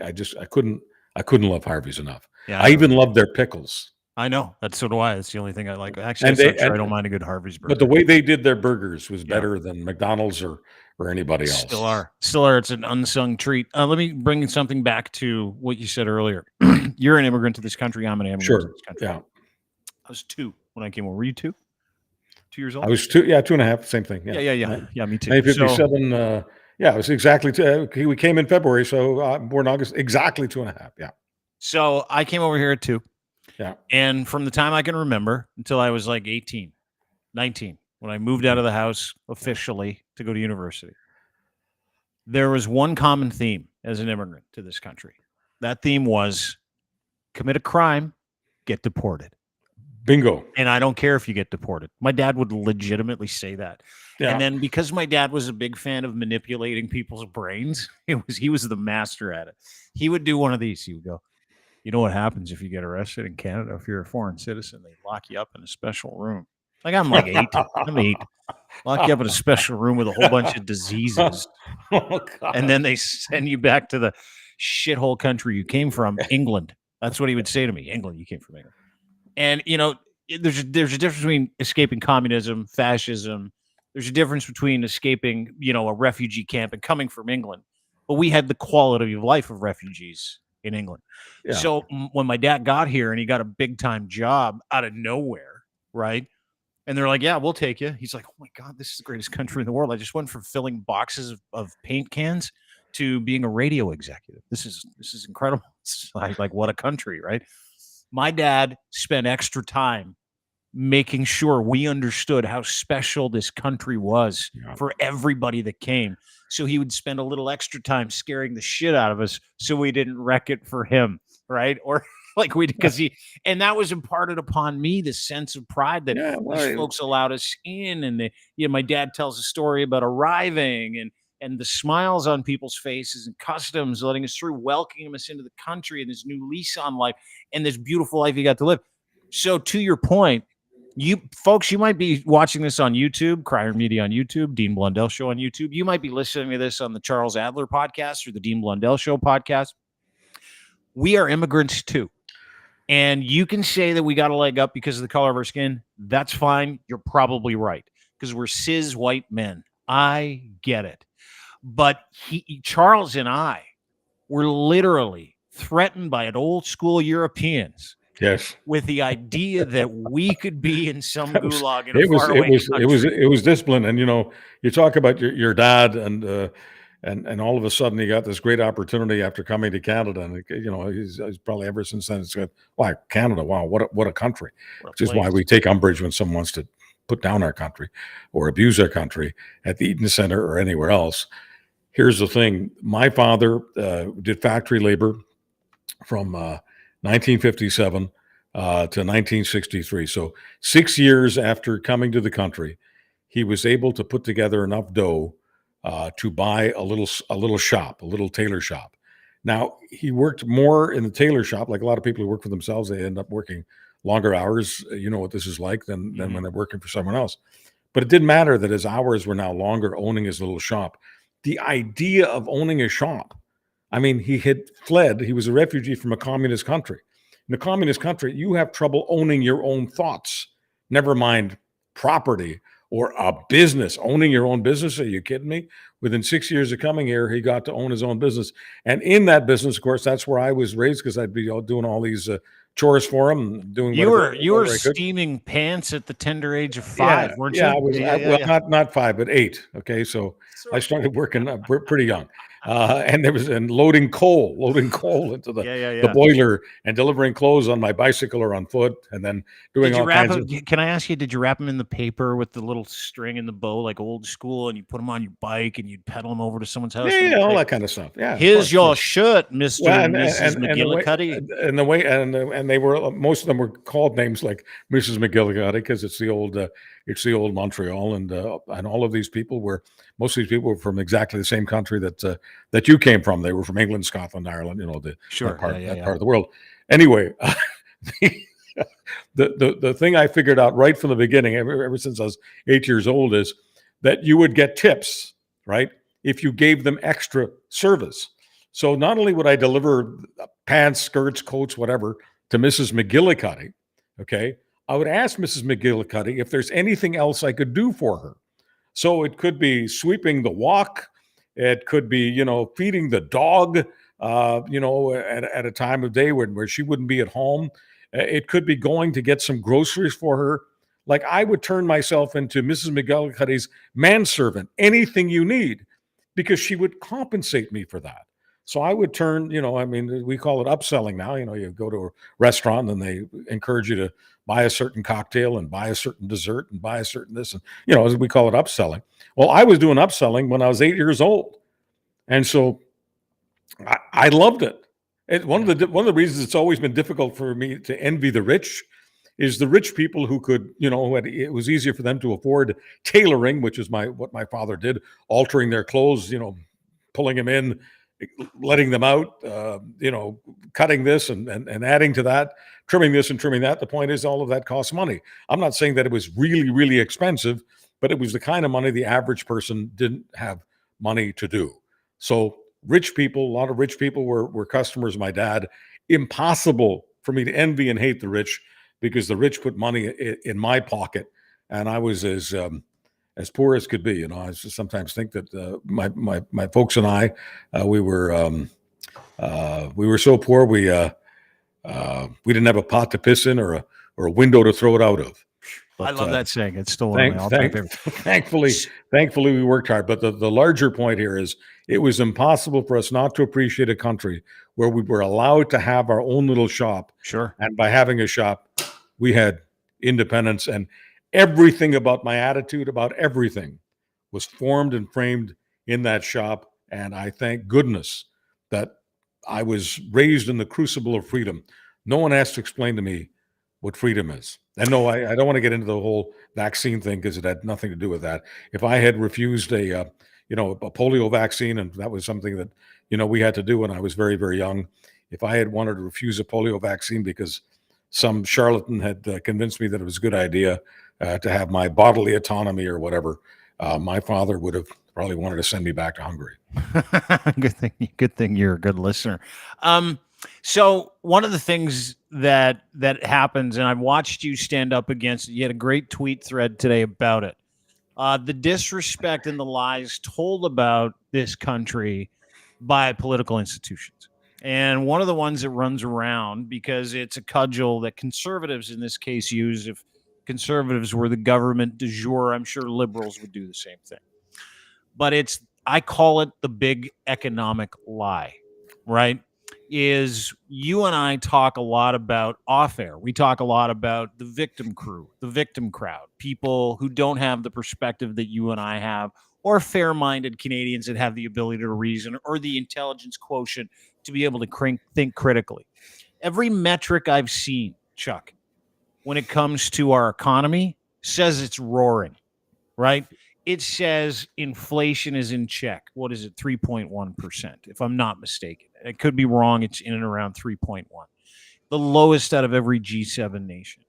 Speaker 2: I couldn't love Harvey's enough.
Speaker 1: Yeah,
Speaker 2: I even loved their pickles.
Speaker 1: I know. That's so do I. It's the only thing I like. Actually, I don't mind a good Harvey's burger.
Speaker 2: But the way they did their burgers was better than McDonald's or anybody else.
Speaker 1: Still are. It's an unsung treat. Let me bring something back to what you said earlier. You're an immigrant to this country. I'm an immigrant to this country.
Speaker 2: Yeah.
Speaker 1: I was 2 when I came over. Were you 2? 2 years old?
Speaker 2: I was 2. Yeah, 2.5. Same thing.
Speaker 1: Yeah, me too.
Speaker 2: 1957. It was exactly. We came in February, so born August. Exactly 2.5. Yeah.
Speaker 1: So I came over here at 2.
Speaker 2: Yeah.
Speaker 1: And from the time I can remember until I was like 18, 19, when I moved out of the house officially to go to university, there was one common theme as an immigrant to this country. That theme was commit a crime, get deported.
Speaker 2: Bingo.
Speaker 1: And I don't care if you get deported. My dad would legitimately say that. Yeah. And then because my dad was a big fan of manipulating people's brains, he was the master at it. He would do one of these. He would go, you know what happens if you get arrested in Canada? If you're a foreign citizen, they lock you up in a special room. Like I'm like 8. I'm 8. Lock you up in a special room with a whole bunch of diseases. And then they send you back to the shithole country you came from, England. That's what he would say to me. England, you came from England. And, there's a difference between escaping communism, fascism. There's a difference between escaping, a refugee camp and coming from England. But we had the quality of life of refugees in England. Yeah. So when my dad got here and he got a big time job out of nowhere, right? And they're like, yeah, we'll take you. He's like, oh my God, this is the greatest country in the world. I just went from filling boxes of paint cans to being a radio executive. This is incredible. It's like what a country, right? My dad spent extra time making sure we understood how special this country was for everybody that came. So he would spend a little extra time scaring the shit out of us so we didn't wreck it for him, right? Or and that was imparted upon me, this sense of pride that these folks allowed us in. And my dad tells a story about arriving and the smiles on people's faces and customs letting us through, welcoming us into the country and this new lease on life and this beautiful life you got to live. So to your point, you folks, you might be watching this on YouTube, Crier Media on YouTube, Dean Blundell Show on YouTube. You might be listening to this on the Charles Adler podcast or the Dean Blundell Show podcast. We are immigrants too. And you can say that we got a leg up because of the color of our skin. That's fine. You're probably right because we're cis white men. I get it. But Charles and I were literally threatened by an old school Europeans
Speaker 2: Yes.
Speaker 1: with the idea that we could be in some gulag in a
Speaker 2: It was
Speaker 1: faraway country.
Speaker 2: it was discipline. And you talk about your dad and all of a sudden he got this great opportunity after coming to Canada, and he's probably ever since then said, "Wow, Canada! Wow, what a country!" Which is why we take umbrage when someone wants to put down our country or abuse our country at the Eaton Center or anywhere else. Here's the thing: my father did factory labor from 1957 to 1963. So 6 years after coming to the country, he was able to put together enough dough to buy a little shop, a little tailor shop. Now, he worked more in the tailor shop, like a lot of people who work for themselves. They end up working longer hours. You know what this is like than when they're working for someone else. But it didn't matter that his hours were now longer owning his little shop. The idea of owning a shop, I mean, he had fled. He was a refugee from a communist country. In a communist country, you have trouble owning your own thoughts, never mind property or a business. Owning your own business, are you kidding me? Within 6 years of coming here, he got to own his own business. And in that business, of course, that's where I was raised, because I'd be doing all these chores for him, doing
Speaker 1: you
Speaker 2: whatever.
Speaker 1: You were
Speaker 2: I could.
Speaker 1: Steaming pants at the tender age of 5, weren't you?
Speaker 2: Yeah, I was. Not 5, but 8. Okay, so I started working pretty young. And loading coal into the boiler, and delivering clothes on my bicycle or on foot, and then doing all kinds of.
Speaker 1: Can I ask you, did you wrap them in the paper with the little string and the bow, like old school, and you put them on your bike and you'd pedal them over to someone's house?
Speaker 2: Yeah, all that kind of stuff. Yeah.
Speaker 1: Here's your shirt, Mr. and Mrs. McGillicuddy.
Speaker 2: And they were, most of them were called names like Mrs. McGillicuddy, because it's the old Montreal, and all of these people most of these people were from exactly the same country that you came from. They were from England, Scotland, Ireland, that part of the world. Anyway, the thing I figured out right from the beginning, ever since I was 8 years old, is that you would get tips, right, if you gave them extra service. So not only would I deliver pants, skirts, coats, whatever, to Mrs. McGillicuddy, okay, I would ask Mrs. McGillicuddy if there's anything else I could do for her. So it could be sweeping the walk. It could be, feeding the dog, at a time of day where she wouldn't be at home. It could be going to get some groceries for her. Like, I would turn myself into Mrs. McGillicuddy's manservant, anything you need, because she would compensate me for that. So I would turn, we call it upselling now. You go to a restaurant and they encourage you to buy a certain cocktail and buy a certain dessert and buy a certain this. And, as we call it upselling. Well, I was doing upselling when I was 8 years old. And so I loved it. One of the reasons it's always been difficult for me to envy the rich is the rich people who could, it was easier for them to afford tailoring, which is what my father did, altering their clothes, pulling them in, letting them out, cutting this and adding to that, trimming this and trimming that. The point is, all of that costs money. I'm not saying that it was really, really expensive, but it was the kind of money the average person didn't have money to do. So rich people, a lot of rich people were customers of my dad. Impossible for me to envy and hate the rich, because the rich put money in my pocket, and I was as poor as could be. I just sometimes think that my folks and I, we were so poor we didn't have a pot to piss in or a window to throw it out of. But,
Speaker 1: I love that saying. It's still one of my all-time favorites.
Speaker 2: Thankfully, we worked hard. But the larger point here is, it was impossible for us not to appreciate a country where we were allowed to have our own little shop.
Speaker 1: Sure.
Speaker 2: And by having a shop, we had independence, and everything about my attitude about everything was formed and framed in that shop. And I thank goodness that I was raised in the crucible of freedom. No one has to explain to me what freedom is. And no, I don't want to get into the whole vaccine thing, because it had nothing to do with that. If I had refused a polio vaccine, and that was something that, we had to do when I was very, very young. If I had wanted to refuse a polio vaccine because some charlatan had convinced me that it was a good idea to have my bodily autonomy or whatever, my father would have probably wanted to send me back to Hungary.
Speaker 1: Good thing you're a good listener. So one of the things that happens, and I've watched you stand up against it, you had a great tweet thread today about it. The disrespect and the lies told about this country by political institutions. And one of the ones that runs around, because it's a cudgel that conservatives in this case use. If conservatives were the government du jour, I'm sure liberals would do the same thing. But I call it the big economic lie, right? Is you and I talk a lot about off air. We talk a lot about the victim crew, the victim crowd, people who don't have the perspective that you and I have, or fair-minded Canadians that have the ability to reason or the intelligence quotient to be able to think critically. Every metric I've seen, Chuck, when it comes to our economy says it's roaring, right? It says inflation is in check. What is it? 3.1%, if I'm not mistaken. It could be wrong. It's in and around 3.1. The lowest out of every G7 nation.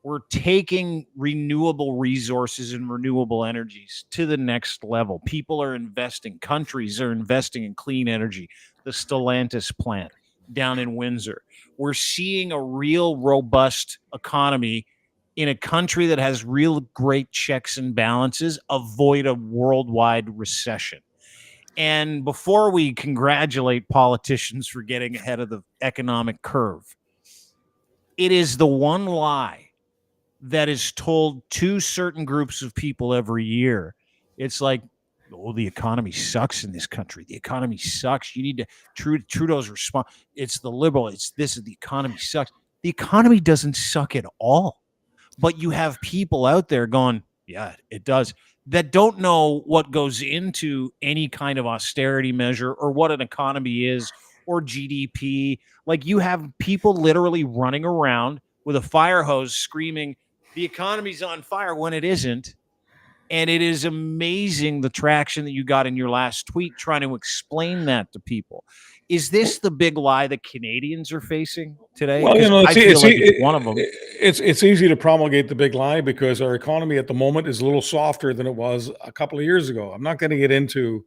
Speaker 1: We're taking renewable resources and renewable energies to the next level. People are investing. Countries are investing in clean energy. The Stellantis plant down in Windsor. We're seeing a real robust economy in a country that has real great checks and balances, avoid a worldwide recession. And before we congratulate politicians for getting ahead of the economic curve, it is the one lie that is told to certain groups of people every year. It's like, oh, the economy sucks in this country. The economy sucks. You need to, Trudeau's response, it's the liberal, it's this, the economy sucks. The economy doesn't suck at all. But you have people out there going, yeah, it does, that don't know what goes into any kind of austerity measure or what an economy is or GDP. Like, you have people literally running around with a fire hose screaming, the economy's on fire, when it isn't. And it is amazing the traction that you got in your last tweet trying to explain that to people. Is this the big lie that Canadians are facing today?
Speaker 2: Well,
Speaker 1: It's one of them.
Speaker 2: It's easy to promulgate the big lie because our economy at the moment is a little softer than it was a couple of years ago. I'm not going to get into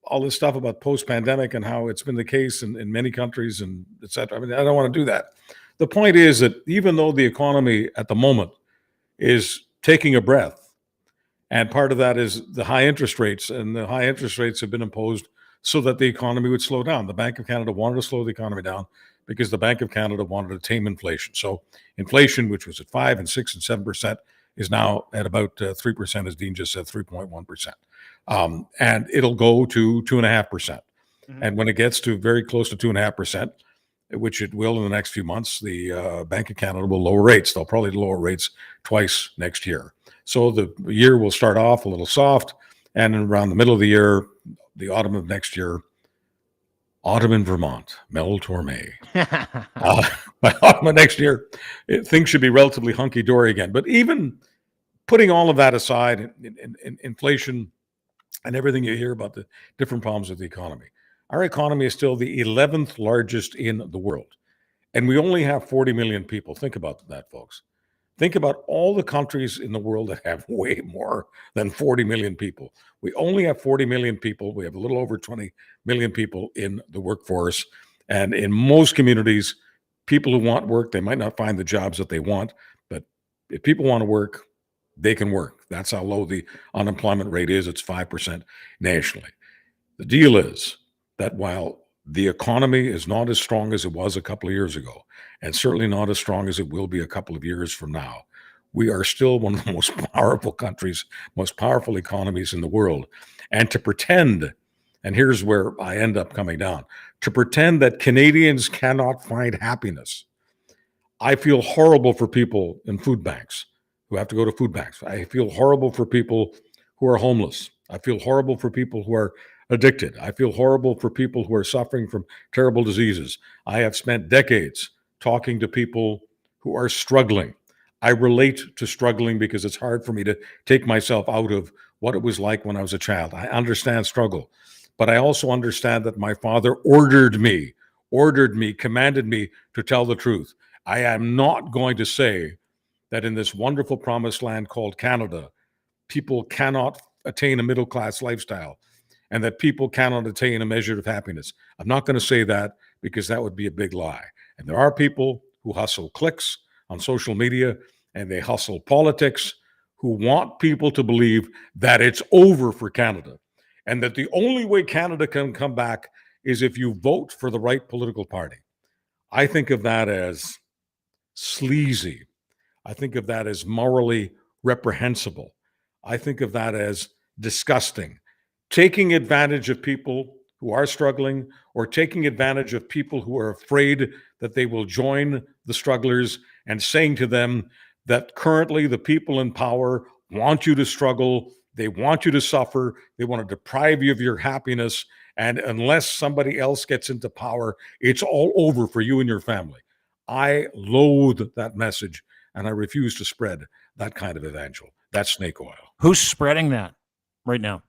Speaker 2: all this stuff about post-pandemic and how it's been the case in many countries and et cetera. I mean, I don't want to do that. The point is that even though the economy at the moment is taking a breath, and part of that is the high interest rates, and the high interest rates have been imposed so that the economy would slow down. The Bank of Canada wanted to slow the economy down because the Bank of Canada wanted to tame inflation. So inflation, which was at 5 and 6 and 7%, is now at about 3%, as Dean just said, 3.1%. And it'll go to 2.5%. Mm-hmm. And when it gets to very close to 2.5%, which it will in the next few months, the Bank of Canada will lower rates. They'll probably lower rates twice next year. So the year will start off a little soft, and around the middle of the year, the autumn of next year, autumn in Vermont, Mel Torme. By autumn of next year, things should be relatively hunky-dory again. But even putting all of that aside, in inflation and everything you hear about the different problems with the economy, our economy is still the 11th largest in the world. And we only have 40 million people. Think about that, folks. Think about all the countries in the world that have way more than 40 million people. We only have 40 million people. We have a little over 20 million people in the workforce. And in most communities, people who want work, they might not find the jobs that they want. But if people want to work, they can work. That's how low the unemployment rate is. It's 5% nationally. The deal is that while the economy is not as strong as it was a couple of years ago, and certainly not as strong as it will be a couple of years from now, we are still one of the most powerful countries, most powerful economies in the world. And to pretend, and here's where I end up coming down, to pretend that Canadians cannot find happiness. I feel horrible for people in food banks who have to go to food banks. I feel horrible for people who are homeless. I feel horrible for people who are addicted. I feel horrible for people who are suffering from terrible diseases. I have spent decades talking to people who are struggling. I relate to struggling because it's hard for me to take myself out of what it was like when I was a child. I understand struggle, but I also understand that my father ordered me, commanded me to tell the truth. I am not going to say that in this wonderful promised land called Canada, people cannot attain a middle-class lifestyle and that people cannot attain a measure of happiness. I'm not going to say that because that would be a big lie. And there are people who hustle clicks on social media and they hustle politics who want people to believe that it's over for Canada and that the only way Canada can come back is if you vote for the right political party. I think of that as sleazy. I think of that as morally reprehensible. I think of that as disgusting. Taking advantage of people who are struggling, or taking advantage of people who are afraid that they will join the strugglers, and saying to them that currently the people in power want you to struggle, they want you to suffer, they want to deprive you of your happiness, and unless somebody else gets into power, it's all over for you and your family. I loathe that message, and I refuse to spread that kind of evangel. That's snake oil.
Speaker 1: Who's spreading that right now?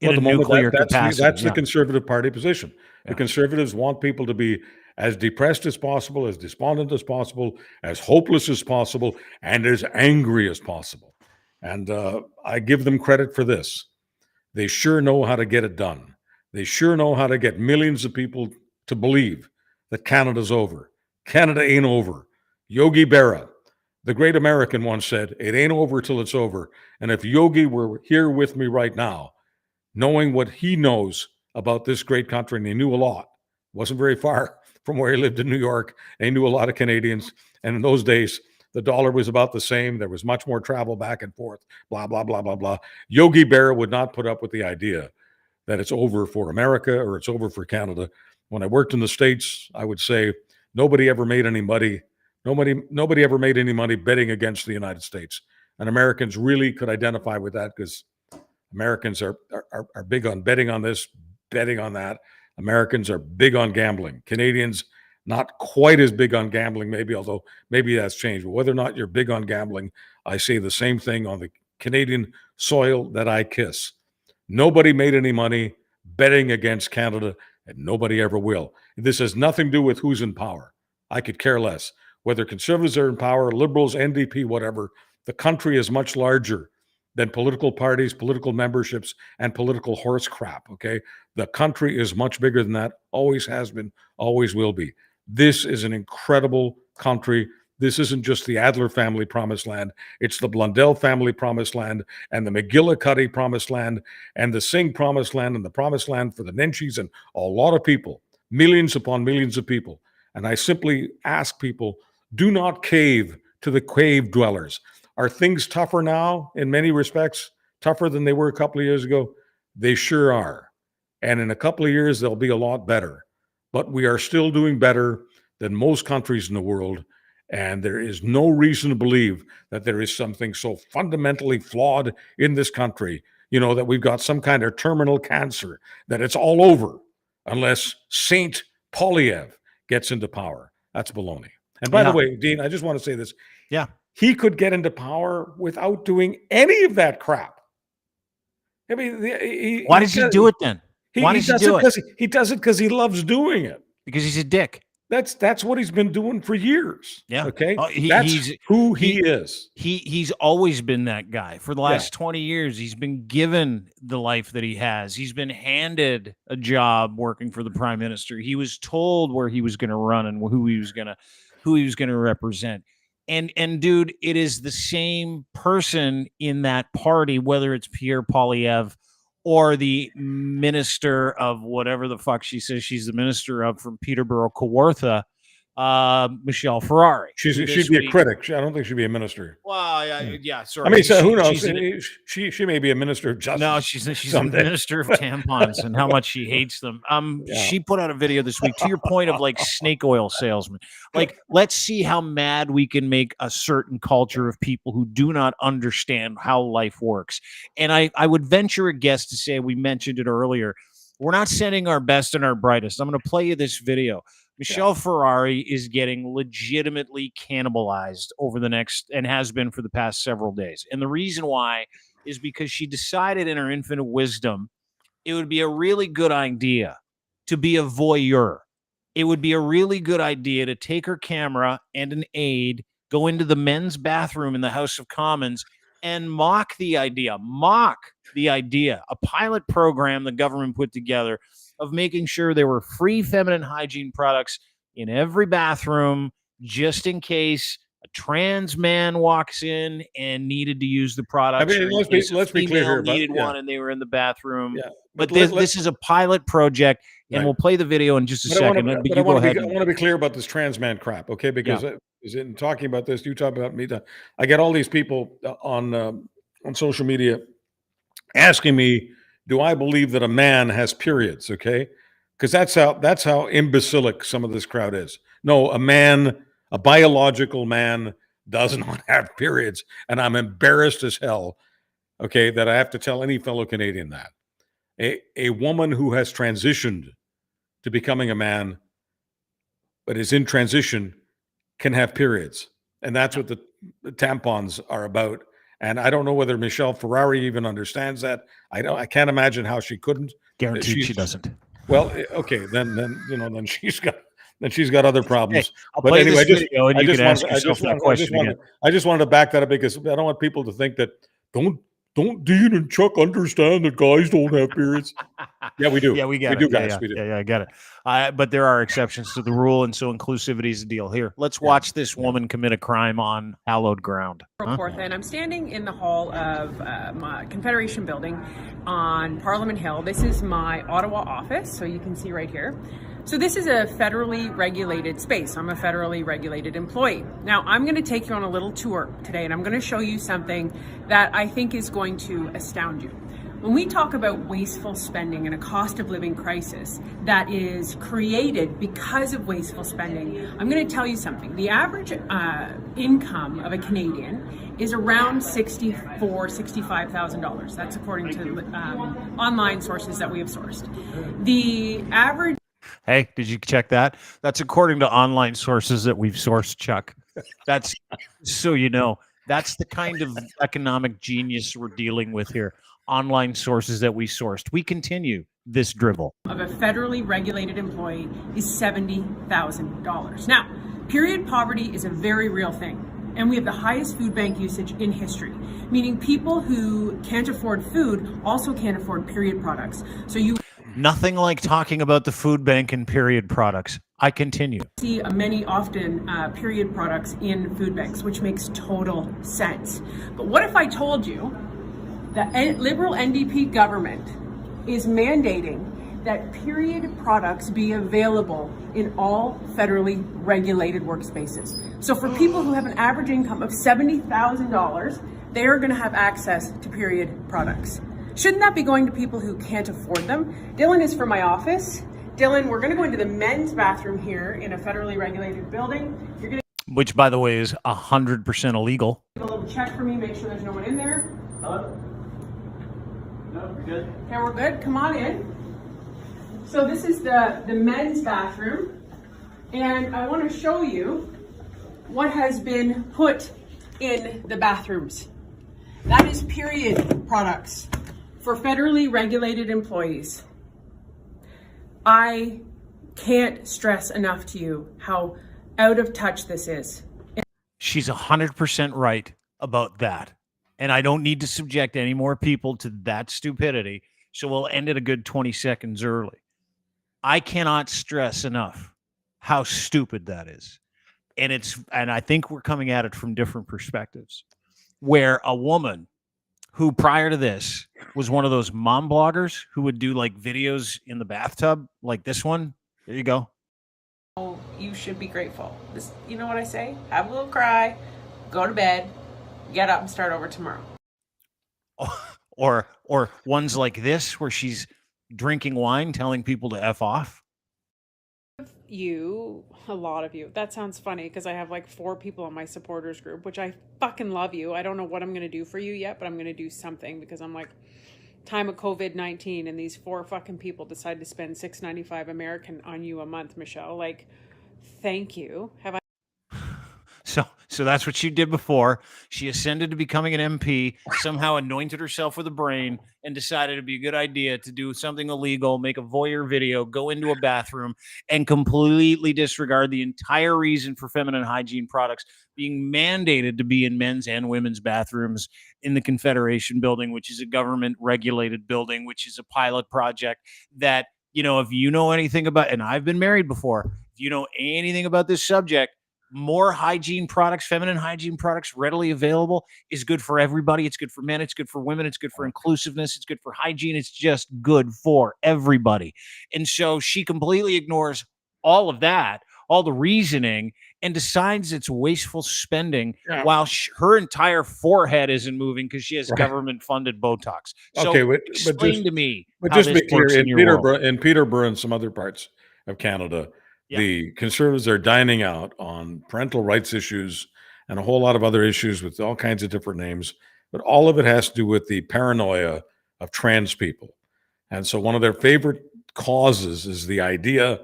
Speaker 1: In
Speaker 2: Well,
Speaker 1: a nuclear
Speaker 2: that's
Speaker 1: capacity.
Speaker 2: the Conservative Party position.
Speaker 1: Yeah.
Speaker 2: The Conservatives want people to be as depressed as possible, as despondent as possible, as hopeless as possible, and as angry as possible. And I give them credit for this. They sure know how to get it done. They sure know how to get millions of people to believe that Canada's over. Canada ain't over. Yogi Berra, the great American, once said, "It ain't over till it's over." And if Yogi were here with me right now, knowing what he knows about this great country, and he knew a lot, wasn't very far from where he lived in New York, and he knew a lot of Canadians. And in those days, the dollar was about the same. There was much more travel back and forth, blah, blah, blah, blah, blah. Yogi Berra would not put up with the idea that it's over for America or it's over for Canada. When I worked in the States, I would say nobody ever made any money. Nobody ever made any money betting against the United States. And Americans really could identify with that, because Americans are big on betting on this, betting on that. Americans are big on gambling. Canadians, not quite as big on gambling, maybe, although maybe that's changed. But whether or not you're big on gambling, I say the same thing on the Canadian soil that I kiss. Nobody made any money betting against Canada, and nobody ever will. This has nothing to do with who's in power. I could care less. Whether Conservatives are in power, Liberals, NDP, whatever, the country is much larger than political parties, political memberships, and political horse crap, okay? The country is much bigger than that, always has been, always will be. This is an incredible country. This isn't just the Adler family promised land. It's the Blundell family promised land, and the McGillicuddy promised land, and the Singh promised land, and the promised land for the Nenshis, and a lot of people, millions upon millions of people. And I simply ask people, do not cave to the cave dwellers. Are things tougher now in many respects? Tougher than they were a couple of years ago? They sure are. And in a couple of years, they'll be a lot better. But we are still doing better than most countries in the world. And there is no reason to believe that there is something so fundamentally flawed in this country, that we've got some kind of terminal cancer, that it's all over unless Saint Polyev gets into power. That's baloney. And by the way, Dean, I just want to say this.
Speaker 1: Yeah.
Speaker 2: He could get into power without doing any of that crap. I mean,
Speaker 1: why does he do it then? Why does he do it?
Speaker 2: He does it because he loves doing it.
Speaker 1: Because he's a dick.
Speaker 2: That's what he's been doing for years.
Speaker 1: Yeah.
Speaker 2: Okay.
Speaker 1: That's
Speaker 2: who he is.
Speaker 1: He's always been that guy. For the last 20 years, he's been given the life that he has. He's been handed a job working for the prime minister. He was told where he was going to run and who he was going to represent. And dude, it is the same person in that party, whether it's Pierre Poilievre or the minister of whatever the fuck she says she's the minister of from Peterborough, Kawartha, Michelle Ferrari.
Speaker 2: She'd be a critic. I don't think she'd be a minister.
Speaker 1: Well, yeah, sorry.
Speaker 2: I mean, so who knows? She may be a minister of justice.
Speaker 1: No, she's a minister of tampons and how much she hates them. She put out a video this week, to your point of like snake oil salesman. Like, let's see how mad we can make a certain culture of people who do not understand how life works. And I would venture a guess to say, we mentioned it earlier, we're not sending our best and our brightest. I'm going to play you this video. Michelle Ferrari is getting legitimately cannibalized over the next, and has been for the past several days. And the reason why is because she decided in her infinite wisdom, it would be a really good idea to be a voyeur. It would be a really good idea to take her camera and an aide, go into the men's bathroom in the House of Commons and mock the idea, a pilot program the government put together of making sure there were free feminine hygiene products in every bathroom, just in case a trans man walks in and needed to use the product.
Speaker 2: I mean, let's be clear here.
Speaker 1: Needed one, and they were in the bathroom.
Speaker 2: Yeah.
Speaker 1: But this is a pilot project, and we'll play the video in just a second.
Speaker 2: I want to be clear about this trans man crap, okay? Because in talking about this, you talk about me. I get all these people on social media asking me, do I believe that a man has periods? Okay, because that's how imbecilic some of this crowd is. No, a biological man does not have periods, and I'm embarrassed as hell. Okay, that I have to tell any fellow Canadian that a woman who has transitioned to becoming a man, but is in transition, can have periods, and that's what the tampons are about. And I don't know whether Michelle Ferrari even understands that. I can't imagine how she couldn't.
Speaker 1: Guaranteed she doesn't.
Speaker 2: Well, okay, then she's got other problems.
Speaker 1: Hey, but anyway,
Speaker 2: I just wanted to back that up because I don't want people to think that don't Dean and Chuck understand that guys don't have periods. Yeah, we do.
Speaker 1: Yeah, we do, guys. We do. Yeah, I get it. But there are exceptions to the rule, and so inclusivity is a deal. Here, let's watch this woman commit a crime on hallowed ground.
Speaker 5: And I'm standing in the hall of my Confederation building on Parliament Hill. This is my Ottawa office, so you can see right here. So this is a federally regulated space. I'm a federally regulated employee. Now, I'm going to take you on a little tour today, and I'm going to show you something that I think is going to astound you. When we talk about wasteful spending and a cost of living crisis that is created because of wasteful spending, I'm going to tell you something. The average income of a Canadian is around $65,000. That's according to online sources that we have sourced. The average...
Speaker 1: Hey, did you check that? That's according to online sources that we've sourced, Chuck. That's so you know. That's the kind of economic genius we're dealing with here. Online sources that we sourced. We continue this drivel.
Speaker 5: Of a federally regulated employee is $70,000. Now, period poverty is a very real thing. And we have the highest food bank usage in history, meaning people who can't afford food also can't afford period products. So you...
Speaker 1: Nothing like talking about the food bank and period products. I continue.
Speaker 5: See often period products in food banks, which makes total sense. But what if I told you the Liberal NDP government is mandating that period products be available in all federally regulated workspaces? So for people who have an average income of $70,000, they are going to have access to period products. Shouldn't that be going to people who can't afford them? Dylan is from my office. Dylan, we're going to go into the men's bathroom here in a federally regulated building. You're going to...
Speaker 1: Which, by the way, is 100% illegal.
Speaker 5: Give a little check for me, make sure there's no one in there.
Speaker 6: Hello? No, we're good.
Speaker 5: Okay, we're good. Come on in. So this is the men's bathroom. And I want to show you what has been put in the bathrooms. That is period products for federally regulated employees. I can't stress enough to you how out of touch this is.
Speaker 1: She's 100% right about that. And I don't need to subject any more people to that stupidity. So we'll end it a good 20 seconds early. I cannot stress enough how stupid that is. And I think we're coming at it from different perspectives. Where a woman who prior to this was one of those mom bloggers who would do like videos in the bathtub, like this one. There you go.
Speaker 5: Oh, you should be grateful. This, you know what I say? Have a little cry, go to bed, get up and start over tomorrow.
Speaker 1: Or ones like this where she's drinking wine, telling people to F off.
Speaker 7: A lot of you. That sounds funny because I have like 4 people on my supporters group, which I fucking love you. I don't know what I'm going to do for you yet, but I'm going to do something because I'm like, time of COVID-19 and these 4 fucking people decide to spend $6.95 American on you a month, Michelle. Like, thank you. Have I?
Speaker 1: So that's what she did before. She ascended to becoming an MP, somehow anointed herself with a brain, and decided it'd be a good idea to do something illegal, make a voyeur video, go into a bathroom, and completely disregard the entire reason for feminine hygiene products being mandated to be in men's and women's bathrooms in the Confederation building, which is a government-regulated building, which is a pilot project that, you know, if you know anything about, and I've been married before, if you know anything about this subject, more hygiene products, feminine hygiene products readily available is good for everybody. It's good for men. It's good for women. It's good for inclusiveness. It's good for hygiene. It's just good for everybody. And so she completely ignores all of that, all the reasoning, and decides it's wasteful spending while her entire forehead isn't moving because she has government-funded Botox. So explain to me how
Speaker 2: just to
Speaker 1: this
Speaker 2: be clear,
Speaker 1: works in your world.
Speaker 2: In Peterborough and some other parts of Canada, the Conservatives are dining out on parental rights issues and a whole lot of other issues with all kinds of different names, but all of it has to do with the paranoia of trans people. And so one of their favorite causes is the idea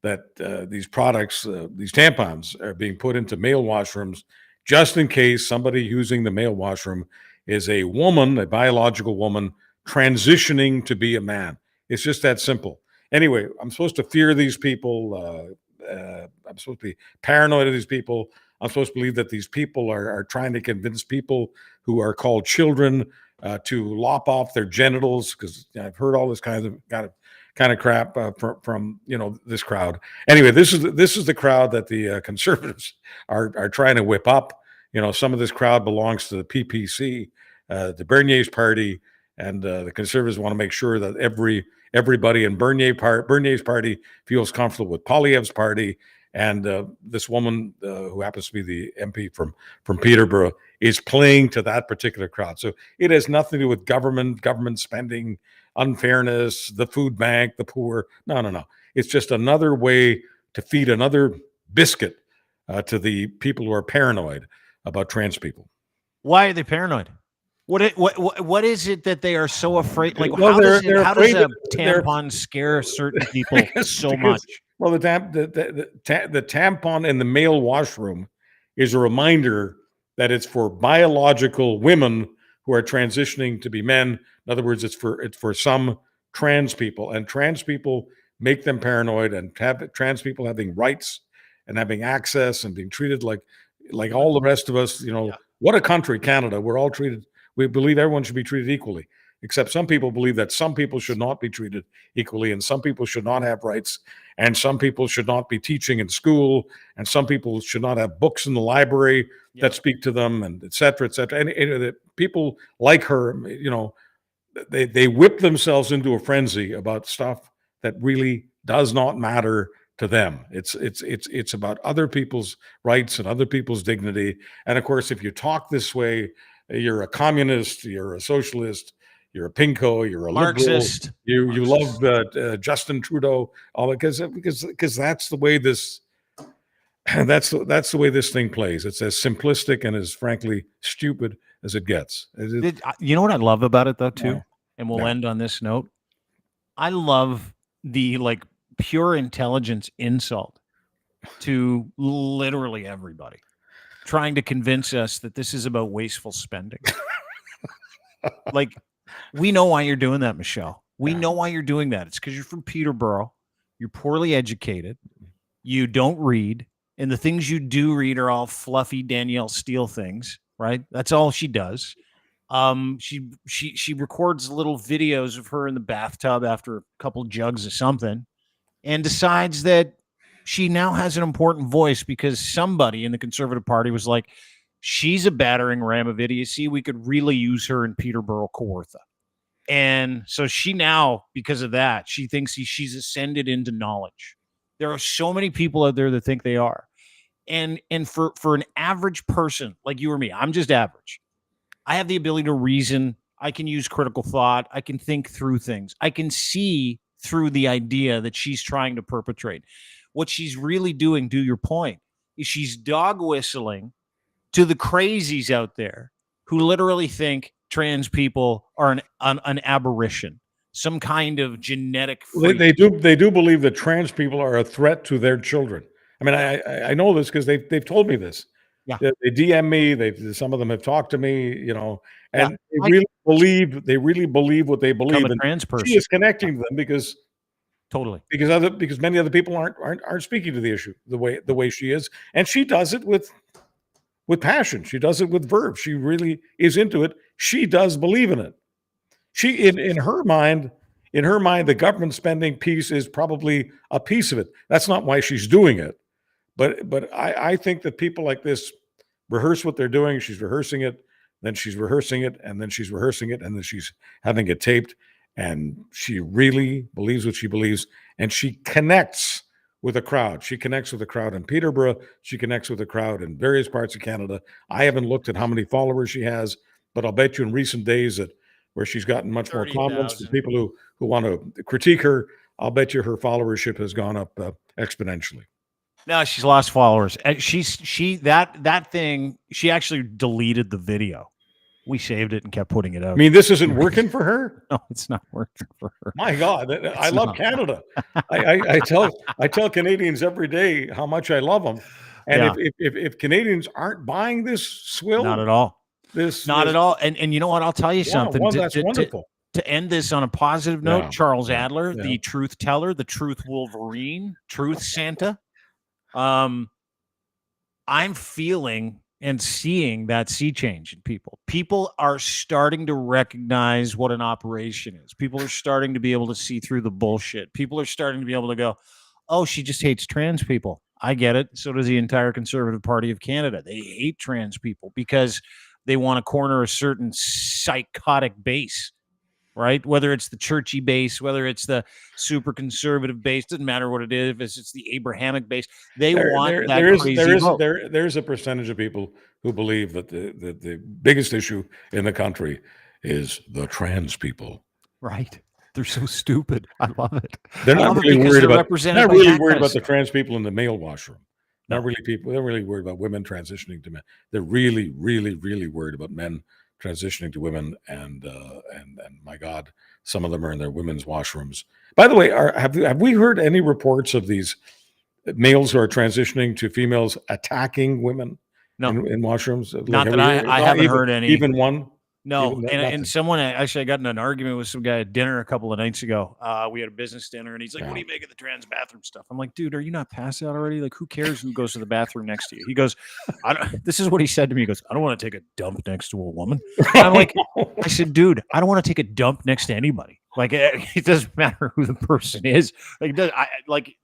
Speaker 2: that these products, these tampons, are being put into male washrooms just in case somebody using the male washroom is a woman, a biological woman, transitioning to be a man. It's just that simple. Anyway, I'm supposed to fear these people. I'm supposed to be paranoid of these people. I'm supposed to believe that these people are trying to convince people who are called children to lop off their genitals, because I've heard all this kind of crap from this crowd. Anyway, this is the crowd that the Conservatives are trying to whip up. Some of this crowd belongs to the PPC, the Bernier's party, and the Conservatives want to make sure that everybody in Bernier's party feels comfortable with Poilievre's party. And this woman, who happens to be the MP from Peterborough, is playing to that particular crowd. So it has nothing to do with government spending, unfairness, the food bank, the poor. No. It's just another way to feed another biscuit to the people who are paranoid about trans people.
Speaker 1: Why are they paranoid? What is it that they are so afraid? Like,
Speaker 2: well,
Speaker 1: how does a tampon scare certain people so much?
Speaker 2: Well, the tampon in the male washroom is a reminder that it's for biological women who are transitioning to be men. In other words, it's for some trans people, and trans people make them paranoid, and have trans people having rights and having access and being treated like all the rest of us. What a country, Canada. We're all treated. We believe everyone should be treated equally, except some people believe that some people should not be treated equally, and some people should not have rights, and some people should not be teaching in school, and some people should not have books in the library that speak to them, and et cetera, et cetera. And people like her, they whip themselves into a frenzy about stuff that really does not matter to them. It's about other people's rights and other people's dignity. And of course, if you talk this way, you're a communist, you're a socialist, you're a pinko, you're a
Speaker 1: Marxist.
Speaker 2: Liberal. You love Justin Trudeau, all because that's the way this that's the way this thing plays. It's as simplistic and as frankly stupid as it gets.
Speaker 1: You know what I love about it though too, and we'll end on this note. I love the pure intelligence insult to literally everybody, trying to convince us that this is about wasteful spending. We know why you're doing that, Michelle. We know why you're doing that. It's because you're from Peterborough. You're poorly educated. You don't read. And the things you do read are all fluffy Danielle Steele things, right? That's all she does. She records little videos of her in the bathtub after a couple jugs of something and decides that she now has an important voice because somebody in the Conservative Party was like, she's a battering ram of idiocy. We could really use her in Peterborough, Kawartha. And so she now, because of that, she thinks she's ascended into knowledge. There are so many people out there that think they are. And for an average person like you or me, I'm just average. I have the ability to reason. I can use critical thought. I can think through things. I can see through the idea that she's trying to perpetrate. What she's really doing, to your point, is she's dog whistling to the crazies out there who literally think trans people are an aberration, some kind of genetic freak.
Speaker 2: They do believe that trans people are a threat to their children. I mean, I know this because they've told me this.
Speaker 1: Yeah.
Speaker 2: They DM me. Some of them have talked to me, and they really believe what they believe.
Speaker 1: A trans person.
Speaker 2: She is connecting to them because many other people aren't speaking to the issue the way she is, and she does it with passion. She does it with verve. She really is into it. She does believe in it. She in her mind, the government spending piece is probably a piece of it. That's not why she's doing it. But I think that people like this rehearse what they're doing. She's rehearsing it, then she's rehearsing it, and then she's rehearsing it, and then she's having it taped. And she really believes what she believes, and she connects with a crowd. She connects with a crowd in Peterborough. She connects with a crowd in various parts of Canada. I haven't looked at how many followers she has, but I'll bet you in recent days that where she's gotten much more comments from people who want to critique her, I'll bet you her followership has gone up exponentially.
Speaker 1: No, she's lost followers. And that thing, she actually deleted the video. We saved it and kept putting it out.
Speaker 2: I mean, this isn't working for her?
Speaker 1: No, it's not working for her.
Speaker 2: My God, I love Canada. I tell Canadians every day how much I love them. And if Canadians aren't buying this swill,
Speaker 1: not at all.
Speaker 2: Not
Speaker 1: at all. And you know what? I'll tell you something.
Speaker 2: That's wonderful.
Speaker 1: To end this on a positive note, Charles Adler, the truth teller, the truth Wolverine, truth Santa. I'm feeling and seeing that sea change in people. People are starting to recognize what an operation is. People are starting to be able to see through the bullshit. People are starting to be able to go, oh, she just hates trans people. I get it. So does the entire Conservative Party of Canada. They hate trans people because they want to corner a certain psychotic base, right? Whether it's the churchy base, whether it's the super conservative base, doesn't matter what it is. If it's the Abrahamic base, they want that crazy vote.
Speaker 2: There's a percentage of people who believe that the biggest issue in the country is the trans people.
Speaker 1: Right. They're so stupid. I love it.
Speaker 2: They're not really worried about the trans people in the male washroom. Not really people. They're really worried about women transitioning to men. They're really, really, really worried about men transitioning to women, and my God, some of them are in their women's washrooms. By the way, have we heard any reports of these males who are transitioning to females attacking women in washrooms?
Speaker 1: Not that I haven't heard any.
Speaker 2: Even one?
Speaker 1: No, and someone actually, I got in an argument with some guy at dinner a couple of nights ago. We had a business dinner, and he's like, "What do you make of the trans bathroom stuff?" I'm like, "Dude, are you not past that already? Like, who cares who goes to the bathroom next to you?" He goes, "This is what he said to me. He goes, I don't want to take a dump next to a woman." And I'm like, I said, "Dude, I don't want to take a dump next to anybody. Like, it doesn't matter who the person is. Like,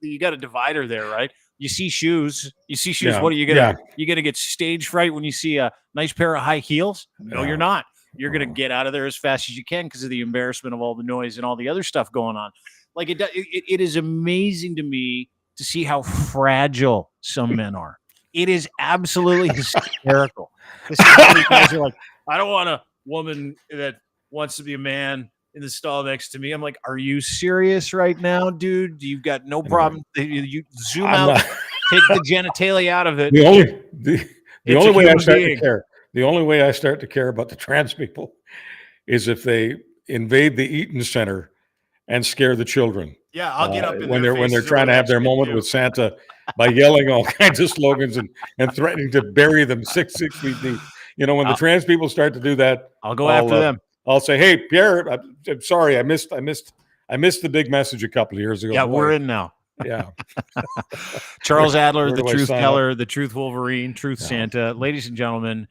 Speaker 1: you got a divider there, right? You see shoes. Yeah, what are you gonna? You gonna get stage fright when you see a nice pair of high heels? No, you're not. You're going to get out of there as fast as you can because of the embarrassment of all the noise and all the other stuff going on. Like, it is amazing to me to see how fragile some men are. It is absolutely hysterical. Guys are like, I don't want a woman that wants to be a man in the stall next to me. I'm like, are you serious right now, dude? You've got no problem. You zoom out, take the genitalia out of it.
Speaker 2: The only way I start to care. The only way I start to care about the trans people is if they invade the Eaton Center and scare the children.
Speaker 1: Yeah, I'll get up in
Speaker 2: when they're trying to have their moment with Santa by yelling all kinds of slogans and threatening to bury them 6 feet deep. You know, when the trans people start to do that,
Speaker 1: I'll go after them.
Speaker 2: I'll say, "Hey, Pierre, I'm sorry, I missed the big message a couple of years ago."
Speaker 1: Yeah, we're in now.
Speaker 2: Yeah.
Speaker 1: Charles Adler, the truth teller, the truth Wolverine, truth Santa. Ladies and gentlemen,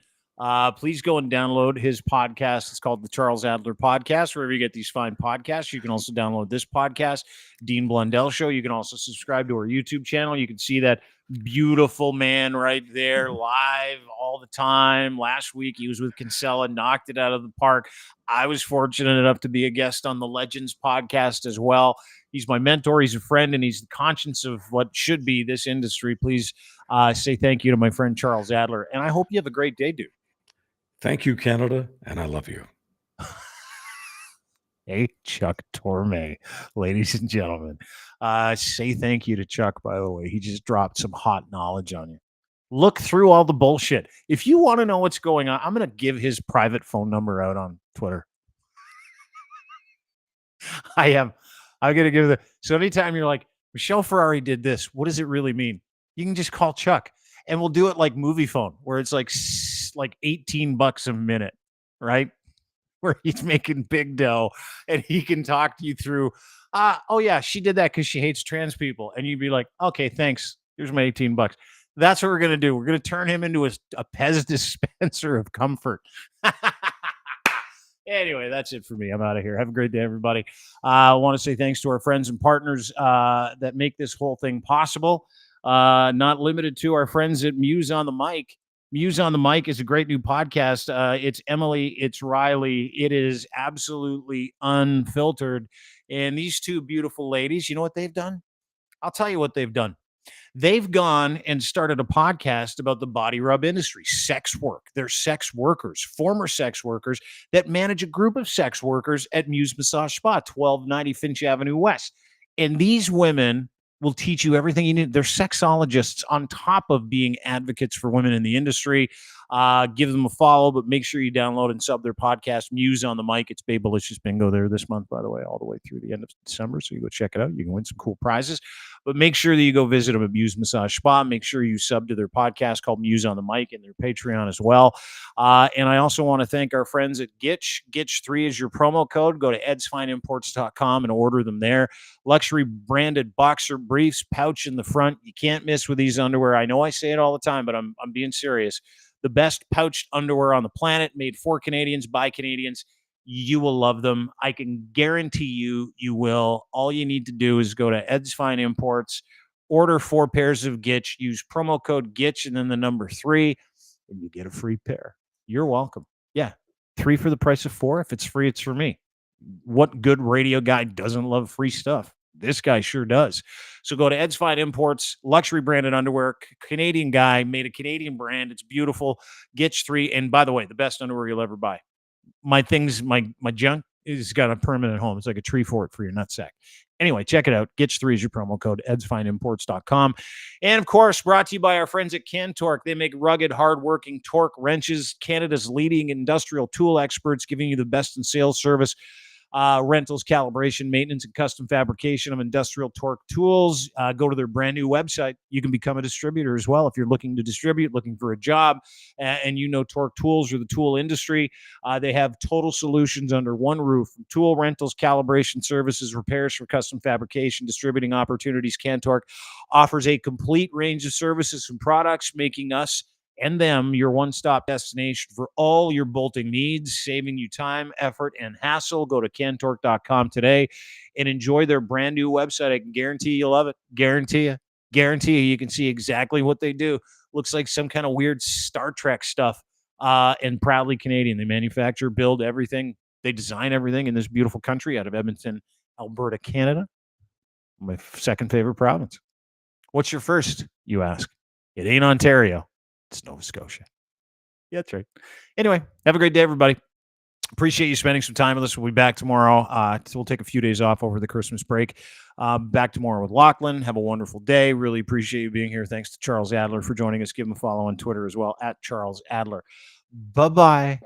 Speaker 1: please go and download his podcast. It's called the Charles Adler Podcast. Wherever you get these fine podcasts, you can also download this podcast, Dean Blundell Show. You can also subscribe to our YouTube channel. You can see that beautiful man right there live all the time. Last week, he was with Kinsella, knocked it out of the park. I was fortunate enough to be a guest on the Legends podcast as well. He's my mentor. He's a friend, and he's the conscience of what should be this industry. Please say thank you to my friend Charles Adler, and I hope you have a great day, dude.
Speaker 2: Thank you, Canada, and I love you.
Speaker 1: Hey, Chuck Torme, ladies and gentlemen. Say thank you to Chuck, by the way. He just dropped some hot knowledge on you. Look through all the bullshit. If you want to know what's going on, I'm going to give his private phone number out on Twitter. I'm going to give it. So anytime you're like, Michelle Ferrari did this, what does it really mean? You can just call Chuck, and we'll do it like movie phone, where it's like $18 a minute, right? Where he's making big dough, and he can talk you through, oh yeah, she did that because she hates trans people. And you'd be like, okay, thanks. Here's my $18. That's what we're going to do. We're going to turn him into a Pez dispenser of comfort. Anyway, that's it for me. I'm out of here. Have a great day, everybody. I want to say thanks to our friends and partners that make this whole thing possible. not limited to our friends at Muse on the Mic. Muse on the Mic is a great new podcast. It's Emily, it's Riley. It is absolutely unfiltered. And these two beautiful ladies, you know what they've done? I'll tell you what they've done. They've gone and started a podcast about the body rub industry, sex work. They're sex workers, former sex workers that manage a group of sex workers at Muse Massage Spa, 1290 Finch Avenue West. And these women will teach you everything you need. They're sexologists on top of being advocates for women in the industry. Give them a follow, but make sure you download and sub their podcast, Muse on the Mic. It's Babelicious Bingo there this month, by the way, all the way through the end of December. So you go check it out. You can win some cool prizes. But make sure that you go visit them at Muse Massage Spa. Make sure you sub to their podcast called Muse on the Mic and their Patreon as well. And I also want to thank our friends at Gitch. Gitch3 is your promo code. Go to edsfineimports.com and order them there. Luxury branded boxer briefs, pouch in the front. You can't miss with these underwear. I know I say it all the time, but I'm being serious. The best pouched underwear on the planet, made for Canadians by Canadians. You will love them. I can guarantee you will. All you need to do is go to Ed's Fine Imports, order 4 pairs of Gitch, use promo code Gitch and then the number 3, and you get a free pair. You're welcome. Yeah, 3 for the price of 4. If it's free, it's for me. What good radio guy doesn't love free stuff? This guy sure does. So go to Ed's Fine Imports, luxury branded underwear, Canadian guy, made a Canadian brand. It's beautiful. Gitch3. And by the way, the best underwear you'll ever buy. My things, my junk is got a permanent home. It's like a tree fort for your nutsack. Anyway, check it out. Gitch3 is your promo code, edsfineimports.com. And of course, brought to you by our friends at Cantork. They make rugged, hardworking torque wrenches, Canada's leading industrial tool experts, giving you the best in sales service, rentals, calibration, maintenance, and custom fabrication of industrial torque tools. Go to their brand new website. You can become a distributor as well if you're looking to distribute, looking for a job, and you know torque tools or the tool industry. They have total solutions under one roof: tool rentals, calibration services, repairs for custom fabrication, distributing opportunities. Cantork offers a complete range of services and products, making us and them your one-stop destination for all your bolting needs, saving you time, effort, and hassle. Go to cantork.com today and enjoy their brand new website. I can guarantee you'll love it. Guarantee you. You can see exactly what they do. Looks like some kind of weird Star Trek stuff. And proudly Canadian. They manufacture, build everything. They design everything in this beautiful country out of Edmonton, Alberta, Canada. My second favorite province. What's your first, you ask? It ain't Ontario. It's Nova Scotia. Yeah, that's right. Anyway, have a great day, everybody. Appreciate you spending some time with us. We'll be back tomorrow. So we'll take a few days off over the Christmas break. Back tomorrow with Lachlan. Have a wonderful day. Really appreciate you being here. Thanks to Charles Adler for joining us. Give him a follow on Twitter as well, at Charles Adler. Bye-bye.